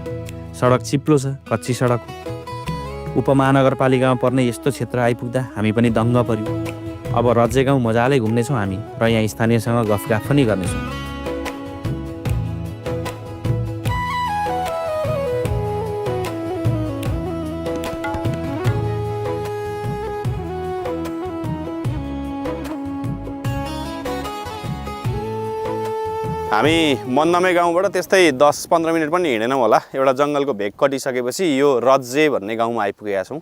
सडक चिप्लो छ, कच्ची सडक हो। उपमहानगरपालिकामा पर्ने यस्तो क्षेत्र आइपुग्दा हामी पनि दङ्ग पर्यो। अब रज्जे गाउँ मजाले घुम्नेछौँ हामी र यहाँ स्थानीयसँग गफगाफ पनि गर्नेछौँ। हामी मन्नम्मे गाउँबाट त्यस्तै 10-15 मिनट पनि हिँडेनौँ होला। एउटा जङ्गलको भेग कटिसकेपछि यो रज्जे भन्ने गाउँमा आइपुगेका छौँ।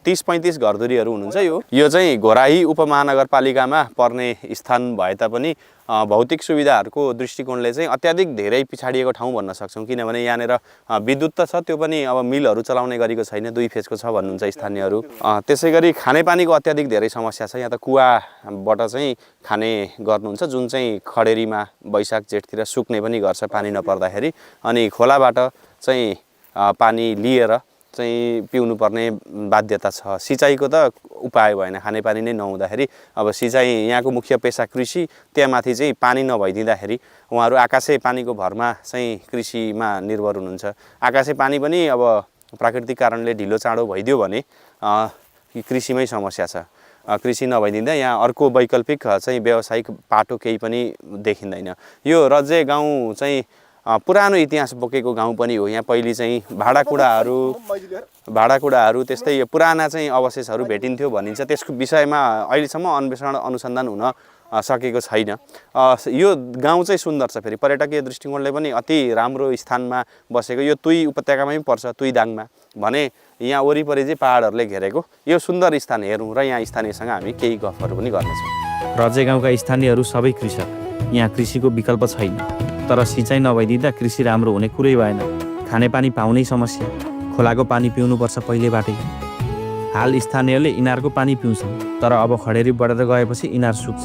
30-35 घरधुरीहरू हुनुहुन्छ। यो चाहिँ घोराई उपमहानगरपालिकामा पर्ने स्थान भए तापनि भौतिक सुविधाहरूको दृष्टिकोणले चाहिँ अत्याधिक धेरै पिछाडिएको ठाउँ भन्न सक्छौँ। किनभने यहाँनिर विद्युत त छ, त्यो पनि अब मिलहरू चलाउने गरेको छैन, 2 फेजको छ भन्नुहुन्छ स्थानीयहरू। त्यसै गरी खानेपानीको अत्याधिक धेरै समस्या छ। यहाँ त कुवाबाट चाहिँ खाने गर्नुहुन्छ, जुन चाहिँ खडेरीमा वैशाख जेठतिर सुक्ने पनि गर्छ पानी नपर्दाखेरि। अनि खोलाबाट चाहिँ पानी लिएर चाहिँ पिउनु पर्ने बाध्यता छ। सिँचाइको त उपाय भएन, खानेपानी नै नहुँदाखेरि। अब सिँचाइ यहाँको मुख्य पेसा कृषि, त्यहाँमाथि चाहिँ पानी नभइदिँदाखेरि उहाँहरू आकाशे पानीको भरमा चाहिँ कृषिमा निर्भर हुनुहुन्छ। आकाशे पानी पनि अब प्राकृतिक कारणले ढिलो चाँडो भइदियो भने कृषिमै समस्या छ। कृषि नभइदिँदा यहाँ अर्को वैकल्पिक चाहिँ व्यावसायिक पाटो केही पनि देखिँदैन। यो रज्जे गाउँ चाहिँ पुरानो इतिहास बोकेको गाउँ पनि हो। यहाँ पहिले चाहिँ भाँडाकुँडाहरू त्यस्तै पुराना चाहिँ अवशेषहरू भेटिन्थ्यो भनिन्छ। त्यसको विषयमा अहिलेसम्म अन्वेषण अनुसन्धान हुन सकेको छैन। यो गाउँ चाहिँ सुन्दर छ, फेरि पर्यटकीय दृष्टिकोणले पनि अति राम्रो स्थानमा बसेको। यो तुई उपत्यकामै पर्छ, तुइदाङमा भने। यहाँ वरिपरि चाहिँ पहाडहरूले घेरेको यो सुन्दर स्थान हेरौँ र यहाँ स्थानीयसँग हामी केही गफहरू पनि गर्नेछौँ। रज्जे गाउँका स्थानीयहरू सबै कृषक। यहाँ कृषिको विकल्प छैन, तर सिँचाइ नभइदिँदा कृषि राम्रो हुने कुरै भएन। खानेपानी पाउनै समस्या, खोलाको पानी पिउनुपर्छ पहिलेबाटै। हाल स्थानीयले इनारको पानी पिउँछन्, तर अब खडेरी बढेर गएपछि इनार सुक्छ।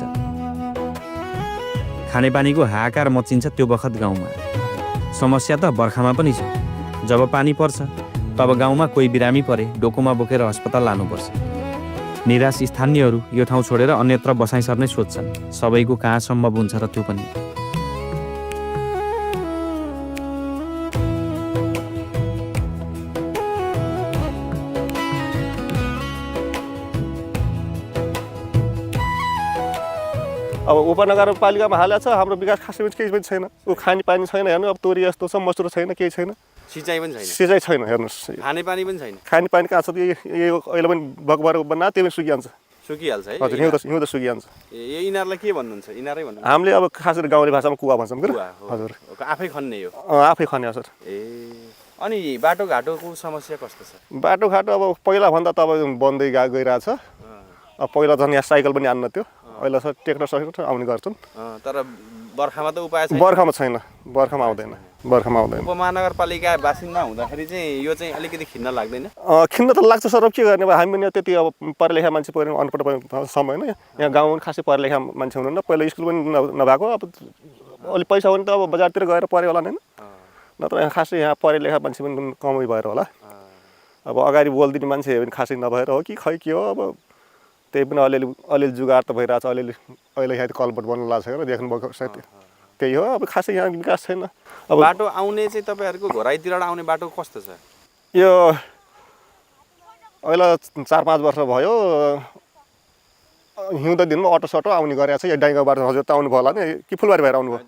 खानेपानीको हाहाकार मचिन्छ त्यो बखत गाउँमा। समस्या त बर्खामा पनि छ। जब पानी पर्छ तब गाउँमा कोही बिरामी परे डोकोमा बोकेर अस्पताल लानुपर्छ। निराश स्थानीयहरू यो ठाउँ छोडेर अन्यत्र बसाइ सर्ने सोध्छन्। सबैको कहाँ सम्भव हुन्छ र त्यो पनि। अब उपनगरपालिकामा हालेको छ, हाम्रो विकास खासै केही पनि छैन। ऊ खानेपानी छैन हेर्नु, अब तोरी यस्तो छ, मसुरो छैन, केही छैन, सिँचाइ पनि छैन, सिँचाइ छैन। हेर्नुहोस् खानेपानी पनि छैन, खानेपानी कहाँ छ? यो अहिले पनि भगभर बना त्यो पनि सुकिहाल्छ। सुकिहाल्छ है। हजुर, हिउँ त सुकिहाल्छ। यो इनारलाई के भन्नुहुन्छ? इनारै भन्नुहुन्छ? हामीले अब खास गरी गाउँले भाषामा कुवा भन्छौँ कि। हजुर, आफै खन्ने हो? आफै खन्ने हो सर। अनि बाटोघाटोको समस्या कस्तो छ? बाटोघाटो अब पहिलाभन्दा त अब बन्दै गइरहेछ। अब पहिला झन् यहाँ साइकल पनि आन्न थियो, अहिले सर ट्रेक्टर आउने गर्छन्। तर बर्खामा त उपाय छैन। बर्खामा छैन, बर्खामा आउँदैन। उपमहानगरपालिका बासिन्दा हुँदाखेरि चाहिँ यो चाहिँ अलिकति खिन्न लाग्दैन? खिन्न त लाग्छ सर। अब के गर्ने? अब हामी पनि त्यति अब पढे लेखा मान्छे पऱ्यो, अनपढ समय होइन। यहाँ गाउँमा खासै पढे लेखा मान्छे हुनुहुन्न। पहिला स्कुल पनि नभएको, अब अलिक पैसा हो भने त अब बजारतिर गएर पऱ्यो होला होइन। नत्र यहाँ खासै यहाँ पढे लेखा मान्छे पनि कमै भएर होला। अब अगाडि बोलिदिने मान्छे पनि खासै नभएर हो कि खै के हो। अब त्यही पनि अलिअलि जुगाड त भइरहेछ। अलिअलि अहिले यहाँ कलबट बन्नु लाग्छ होइन, देख्नुभएको सायद त्यही हो। अब खासै यहाँ विकास छैन। अब बाटो आउने चाहिँ तपाईँहरूको घराइतिरबाट आउने बाटो कस्तो छ? यो अहिले 4-5 वर्ष भयो हिउँदो दिनमा अटो सटो आउने गरेको छ। यो डाइगाउँबाट हजुर त आउनु भयो होला नि कि फुलबारी भएर आउनुभयो?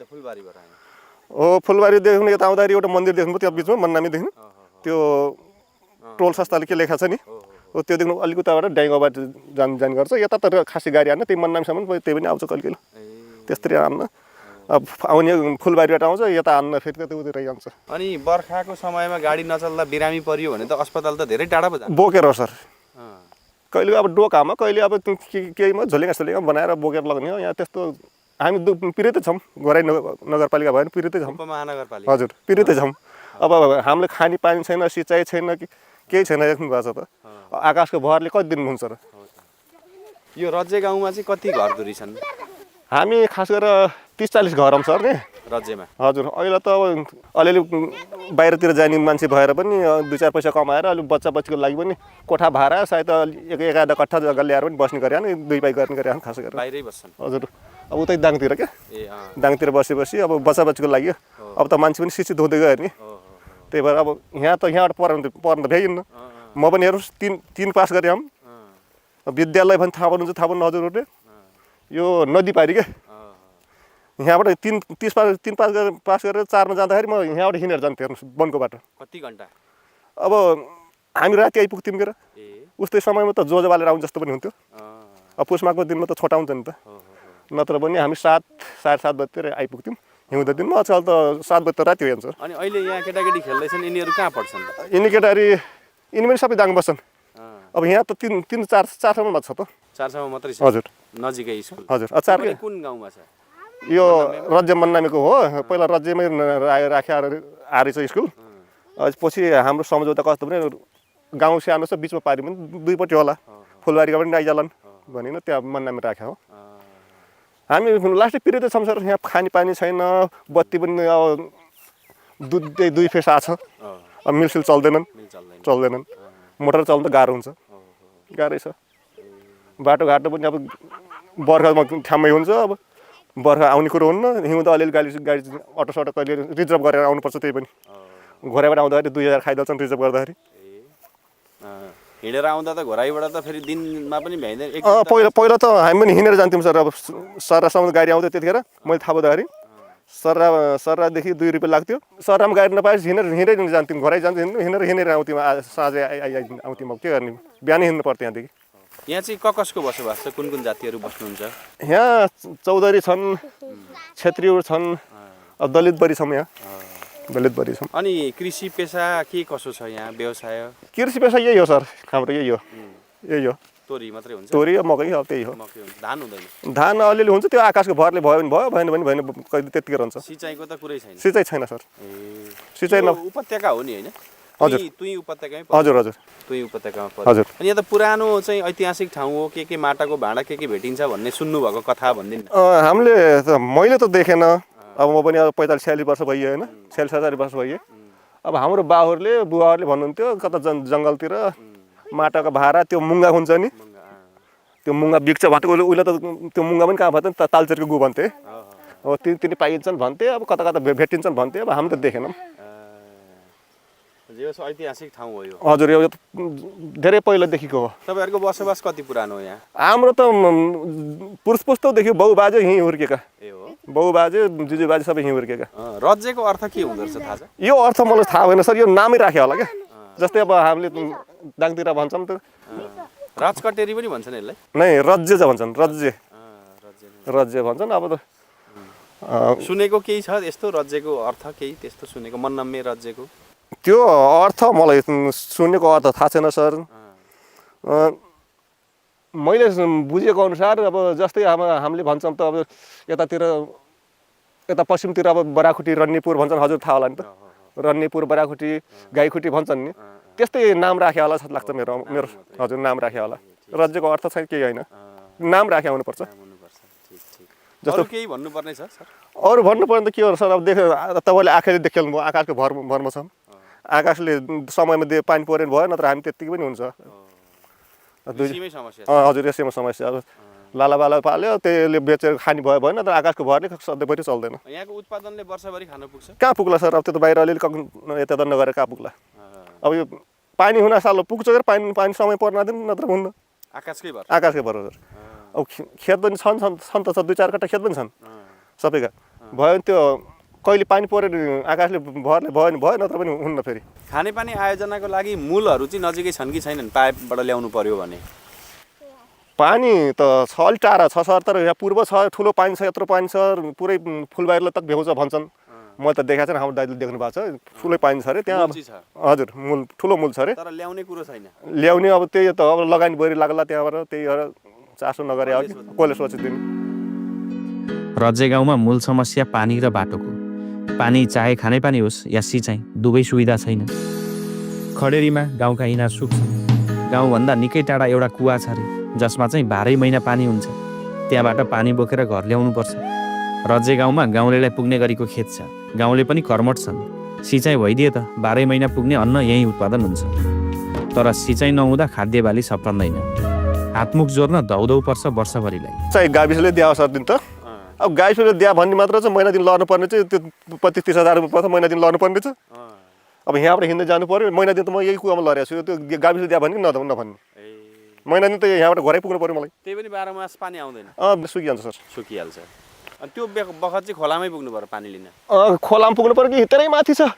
हो, फुलबारीदेखि यता आउँदाखेरि एउटा मन्दिर देख्नुभयो त्यहाँ बिचमा मन्नामीदेखि त्यो टोल संस्थाले के लेखा छ नि, हो त्योदेखि अलिक उताबाट डाइगाउँबाट जाने गर्छ। यता त खासै गाडी आएन, त्यही मन्नामीसम्म त्यही पनि आउँछ कहिले त्यस्तरी आउन। अब आउने फुलबारीबाट आउँछ, यता आउन फेरि त्यता उतै आउँछ। अनि बर्खाको समयमा गाडी नचल्दा बिरामी परियो भने त अस्पताल त धेरै टाढा पो जान्छ। बोकेर हो सर, कहिले अब डोकामा, कहिले अब केहीमा झोलेगा बनाएर बोकेर लग्ने हो। यहाँ त्यस्तो हामी पीडितै छौँ। घराइ नगरपालिका भयो भने पीडितै छौँ। उपमहानगरपालिका हजुर, पीडितै छौँ। अब हामीले खानेपानी छैन, सिँचाइ छैन, केही छैन। देख्नु भएको छ त आकाशको भरले कति दिन हुन्छ र? यो रज्जे गाउँमा चाहिँ कति घरधुरी छन्? हामी खास गरेर 30-40 घर छौँ सर नि रज्जेमा। हजुर, अहिले त अब अलिअलि बाहिरतिर जाने मान्छे भएर पनि 2-4 पैसा कमाएर अलिक बच्चा बच्चीको लागि पनि कोठा भाडा सायद एक-आधा कट्ठा जग्गा ल्याएर पनि बस्ने गरे नि, 2 पाइ गर्ने गरे खास गरेर बाहिरै बस्छन्। हजुर, अब उतै दाङतिर क्या, दाङतिर बसेपछि अब बच्चा बच्चीको लागि अब त मान्छे पनि शिक्षित हुँदै गयो नि। त्यही भएर अब यहाँ त यहाँबाट पढ्नु त भ्याइन्न। म पनि हेर्नुहोस् 3 पास गरेँ। विद्यालय पनि थाहा पाउनुहुन्छ हजुरहरूले, यो नदी पारी क्या। यहाँबाट 3 पास गरेर 4मा जाँदाखेरि म यहाँबाट हिँडेर जान्थेँ। हेर्नुहोस् वनको बाटो कति घन्टा? अब हामी राति आइपुग्थ्यौँ के र, उस्तै समयमा त जोजो बालेर आउनु जस्तो पनि हुन्थ्यो। अब पुसमाको दिनमा त छोटा हुन्छ नि त, नत्र पनि हामी 7-7:30 बजीतिर आइपुग्थ्यौँ। हिउँदो दिनमा आजकल त 7 बजी त राति हो हुन्छ। अनि अहिले यहाँ केटाकेटी खेल्दैछन्, यिनीहरू कहाँ पढ्छन्? यिनी केटाहरू यिनी पनि सबै दाङ बस्छन्। अब यहाँ त 3-4 छ त। 4 मात्रै छ? हजुर, नजिकै स्कुल। हजुर। 4 कुन गाउँमा छ यो? रज्जे मन्नामीको हो। पहिला रज्जेमै राखेर आएछ स्कुल। पछि हाम्रो सम्झौता कस्तो भने गाउँ सानो छ, बिचमा पारि पनि 2पट्टि होला, फुलबारीका पनि आइजालान् भनिन त्यहाँ मन्नामी राख्यो हो। हामी लास्टै पिरियड छौँ सर। यहाँ खानेपानी छैन, बत्ती पनि अब दुई फेस आछ। अब मिलसिल चल्दैनन्, मोटर चल्नु त गाह्रो हुन्छ, गाह्रै छ। बाटोघाटो पनि अब बर्खामा ठाउँमै हुन्छ। अब बर्खा आउने कुरो हुन्न, हिउँद अलिअलि गाडी अटो सटो कहिले रिजर्भ गरेर आउनुपर्छ। त्यही पनि घोराइबाट आउँदाखेरि 2000 खाइदिन्छन् रिजर्भ गर्दाखेरि। हिँडेर आउँदा त घोराइबाट त फेरि दिनमा पनि भ्याइँदैन? पहिला त हामी पनि हिँडेर जान्थ्यौँ सर। अब सर्रासम्म गाडी आउँथ्यो त्यतिखेर, मैले थाहा पाउँदाखेरि सर्रादेखि 2 रुपियाँ लाग्थ्यो। सर्रामा गाडी नपाएपछि हिँडेर जान्थ्यौँ, घरै जान्थ्यौँ, हिँडेर आउँथ्यौँ। साँझै आउँथ्यौँ। अब के गर्ने, बिहानै हिँड्नु पर्थ्यो यहाँदेखि। यहाँ चाहिँ कसको बसोबास छ? कुन जातिहरू बस्नुहुन्छ यहाँ? चौधरी छन्, क्षेत्रीहरू छन्, अब दलित बढी छौँ यहाँ, दलित बढी छौँ। अनि कृषि पेसा के कसो छ यहाँ? व्यवसाय? कृषि पेसा यही हो सर, हाम्रो यही हो। तोरी मात्रै हुन्छ? तोरी मकै अब त्यही हो। धान हुँदैन? धान अलिअलि हुन्छ, त्यो आकाशको भरले भयो भने भयो, भएन भने भएन, कहिले त्यतिकै रहन्छ। सिँचाइको त कुरै छैन? सिँचाइ छैन सर, सिँचाइ उपत्यका हो नि होइन? हजुर। तुई उपत्यकामै पर्छ। हजुर हजुर तुई उपत्यकामा पर्छ। हजुर। अनि यहाँ त पुरानो चाहिँ ऐतिहासिक ठाउँ हो, के माटाको भाँडा के भेटिन्छ भन्ने सुन्नुभएको कथा भनिदिनु न। हामीले मैले त देखेन, अब म पनि अब 45-46 वर्ष भइयो होइन, 46-47 वर्ष भइयो। अब हाम्रो बाहुहरूले बुवाहरूले भन्नुहुन्थ्यो कता जङ्गलतिर माटाको भाँडा त्यो मुङ्गा हुन्छ नि, त्यो मुङ्गा बिग्छ भन्थे। उहिले त त्यो मुङ्गा पनि कहाँ भन्थे तालचेरको गु भन्थे, अब तिनी पाइन्छन् भन्थे, अब कता कता भेटिन्छन् भन्थे। अब हामी त देखेनौँ। यो ऐतिहासिक ठाउँ हो यो। हजुर, यो धेरै पहिलादेखिको हो। तपाईँहरूको बसोबास कति पुरानो हो यहाँ? हाम्रो त पुरुष पुस्तौँदेखि बाउ बाजे यहीँ हुर्केका, ए हो। बाउ बाजे जिजु बाजे सबै यहीँ हुर्केका। राज्यको अर्थ के हुँदो रहेछ थाहा छ? यो अर्थ मलाई थाहा भएन सर, यो नामै राख्यो होला क्या। जस्तै अब हामीले दाङतिर भन्छौँ त राजकटेरी पनि भन्छन् यसलाई? नै रज्य भन्छन्, रज्य भन्छन्। अब त सुनेको केही छ यस्तो राज्यको अर्थ, केही त्यस्तो सुनेको मन्नम्मे राज्यको? त्यो अर्थ मलाई सुनेको अर्थ थाहा छैन सर। मैले बुझेको अनुसार अब जस्तै हामीले भन्छौँ त अब यता पश्चिमतिर अब बराखुटी रन्नीपुर भन्छन्, हजुर थाहा होला नि त, रन्नीपुर बराखुटी गाईखुटी भन्छन् नि, त्यस्तै नाम राख्या होला जस्तो लाग्छ मेरो हजुर, नाम राख्या होला। राज्यको अर्थ चाहिँ केही होइन, नाम राख्या हुनुपर्छ। जस्तो केही भन्नुपर्ने छ सर? अरू भन्नुपर्ने त के हो सर, अब तपाईँले आँखाले देखिहाल्नु भयो, आकाशको भरमा छौँ। आकाशले समयमा पानी परेन भयो, नत्र हामी त्यत्तिकै पनि हुन्छ। हजुर, यसैमा समस्या। अब लालाबाला पाल्यो त्यसले बेचेर खाने भयो भएन, तर आकाशको भरले सधैँभरि चल्दैन। यहाँको उत्पादनले वर्षभरि खान पुग्छ? कहाँ पुग्ला सर, अब त्यो त बाहिर अलिअलि यता त नगरेर कहाँ पुग्ला। अब यो पानी हुन साल पुग्छ कि पानी समय पर्न दिन, नत्र हुन्न। आकाशकै भर हजुर। अब खेत पनि छन् त 2-4 कट्टा खेत पनि छन् सबैका। भयो त्यो कहिले पानी परेर आकाशले भरले भयो नि भयो, नत्र पनि हुन्न। फेरि खानेपानी आयोजनाको लागि मूलहरू चाहिँ नजिकै छन् कि छैनन्? पाइपबाट ल्याउनु पर्यो भने पानी त छ, अलिक टाढा छ सर, तर यहाँ पूर्व छ, ठुलो पानी छ, यत्रो पानी छ, पुरै फुलबारीलाई तक भ्याउँछ भन्छन्। मैले त देखाएको छैन, हाम्रो दाइले देख्नु भएको छ, ठुलै पानी छ अरे त्यहाँ। हजुर, ठुलो मूल छ अरे, तर ल्याउने कुरो छैन। ल्याउने अब त्यही त, अब लगानी बढी लाग्ला त्यहाँबाट, त्यही भएर चासो नगरे अघि कसले सोचिदिनु। रजे गाउँमा मूल समस्या पानी र बाटोको। पानी चाहे खानेपानी होस् या सिँचाइ, दुवै सुविधा छैन। खडेरीमा गाउँका इनार सुक्छन्। गाउँभन्दा निकै टाढा एउटा कुवा छ अरे, जसमा चाहिँ 12 महिना पानी हुन्छ। त्यहाँबाट पानी बोकेर घर ल्याउनुपर्छ। रजे गाउँमा गाउँलेलाई पुग्ने गरीको खेत छ, गाउँले पनि कर्मठ छन्। सिँचाइ भइदिए त 12 महिना पुग्ने अन्न यहीँ उत्पादन हुन्छ। तर सिँचाइ नहुँदा खाद्य बाली सप्रन्दैन। हातमुख जोर्न धौधौ पर्छ वर्षभरिलाई। चाहिँ गाविसले दिया सर दिन त, अब गाविसले दिया भन्ने मात्र चाहिँ महिना दिन लड्नुपर्ने चाहिँ त्यो 25-30 हजार रुपियाँ पर्छ महिना दिन लड्नुपर्ने छ। अब यहाँबाट हिँड्दै जानु पऱ्यो, महिना दिन त म यही कुवामा लडेको छु। त्यो गाविसले दिया भन्ने नभन्ने, महिना दिन त यहाँबाट घरै पुग्नु पऱ्यो मलाई। त्यही पनि 12 मास पानी आउँदैन? सुकिहाल्छ सर, सुकिहाल्छ। अनि त्यो बखत चाहिँ खोलामै पुग्नु पर्यो पानी लिन? खोलामा पुग्नु पऱ्यो कि हिँडेरै माथि छ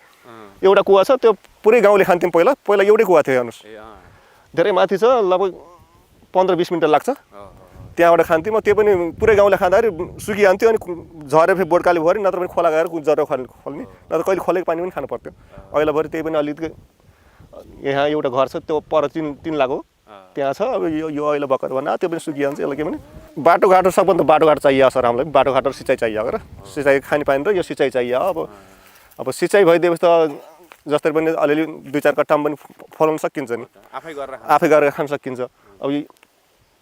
एउटा कुवा छ, त्यो पुरै गाउँले खान्थ्यौँ। पहिला एउटै कुवा थियो हेर्नुहोस्, धेरै माथि छ, लगभग 15-20 मिनट लाग्छ। त्यहाँबाट खान्थ्यौँ, त्यो पनि पुरै गाउँले खाँदाखेरि सुकिहाल्थ्यो। अनि झरेर फेरि बोटकाले भऱ्यो, नत्र पनि खोला गएर जरो खोल्ने, नत्र कहिले खोलेको पानी पनि खानु पर्थ्यो। अहिलेभरि त्यही पनि अलिकति यहाँ एउटा घर छ, त्यो पर 3 लाख हो, त्यहाँ छ। अब यो अहिले भर्खर भन्दा त्यो पनि सुकिहाल्छ। यसलाई के भने बाटोघाटो, सबभन्दा बाटोघाटो चाहियो सर हामीलाई। बाटोघाटो र सिँचाइ चाहियो र सिँचाइ खानेपानी र यो सिँचाइ चाहियो। अब सिँचाइ भइदिएपछि त जस्तै पनि अलिअलि 2-4 कट्टामा पनि फलाउन सकिन्छ नि, आफै गरेर खान सकिन्छ। अब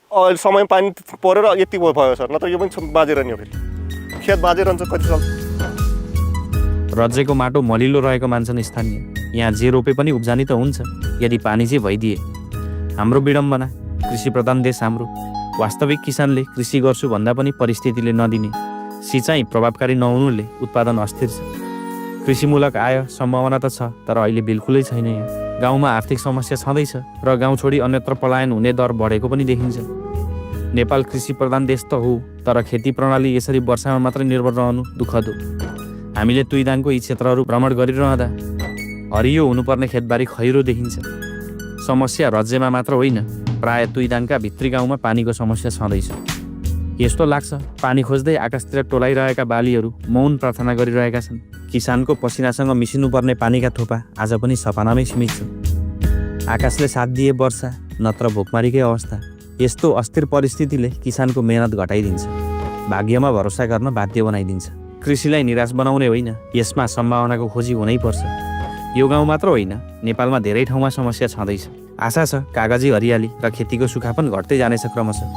अहिले समय पानी परेर यति भयो सर, नत्र यो पनि बाँझेर नि हो, फेरि खेत बाँझेर रहन्छ कति साल। रजेको माटो मलिलो रहेको मान्छन् स्थानीय। यहाँ जे रोपे पनि उब्जानी त हुन्छ यदि पानी चाहिँ भइदिए। हाम्रो विडम्बना, कृषि प्रधान देश हाम्रो। वास्तविक किसानले कृषि गर्छु भन्दा पनि परिस्थितिले नदिने, सिँचाइ प्रभावकारी नहुनुले उत्पादन अस्थिर छ। कृषिमूलक आय सम्भावना त छ, तर अहिले बिल्कुलै छैन। यहाँ गाउँमा आर्थिक समस्या छँदैछ र गाउँ छोडी अन्यत्र पलायन हुने दर बढेको पनि देखिन्छ। नेपाल कृषि प्रधान देश त हो, तर खेती प्रणाली यसरी वर्षामा मात्रै निर्भर रहनु दुःखद हो। हामीले तुइदाङको यी क्षेत्रहरू भ्रमण गरिरहँदा हरियो हुनुपर्ने खेतबारी खैरो देखिन्छ। समस्या राज्यमा मात्र होइन, प्राय तुइदाङका भित्री गाउँमा पानीको समस्या छँदैछ। यस्तो लाग्छ पानी खोज्दै आकाशतिर टोलाइरहेका बालीहरू मौन प्रार्थना गरिरहेका छन्। किसानको पसिनासँग मिसिनुपर्ने पानीका थोपा आज पनि सपनामै सीमित छ। आकाशले साथ दिए वर्षा, नत्र भोकमारीकै अवस्था। यस्तो अस्थिर परिस्थितिले किसानको मेहनत घटाइदिन्छ, भाग्यमा भरोसा गर्न बाध्य बनाइदिन्छ। कृषिलाई निराश बनाउने होइन, यसमा सम्भावनाको खोजी हुनैपर्छ। यो गाउँ मात्र होइन, नेपालमा धेरै ठाउँमा समस्या छँदैछ। आशा छ कागजी हरियाली र खेतीको सुखा पनि घट्दै जानेछ क्रमशः।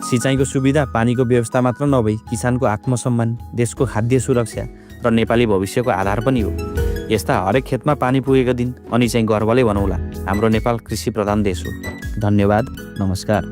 सिँचाइको सुविधा, पानीको व्यवस्था मात्र नभई किसानको आत्मसम्मान, देशको खाद्य सुरक्षा र नेपाली भविष्यको आधार पनि हो। यस्ता हरेक खेतमा पानी पुगेको दिन अनि चाहिँ गर्वले भनौँला, हाम्रो नेपाल कृषि प्रधान देश हो। धन्यवाद, नमस्कार।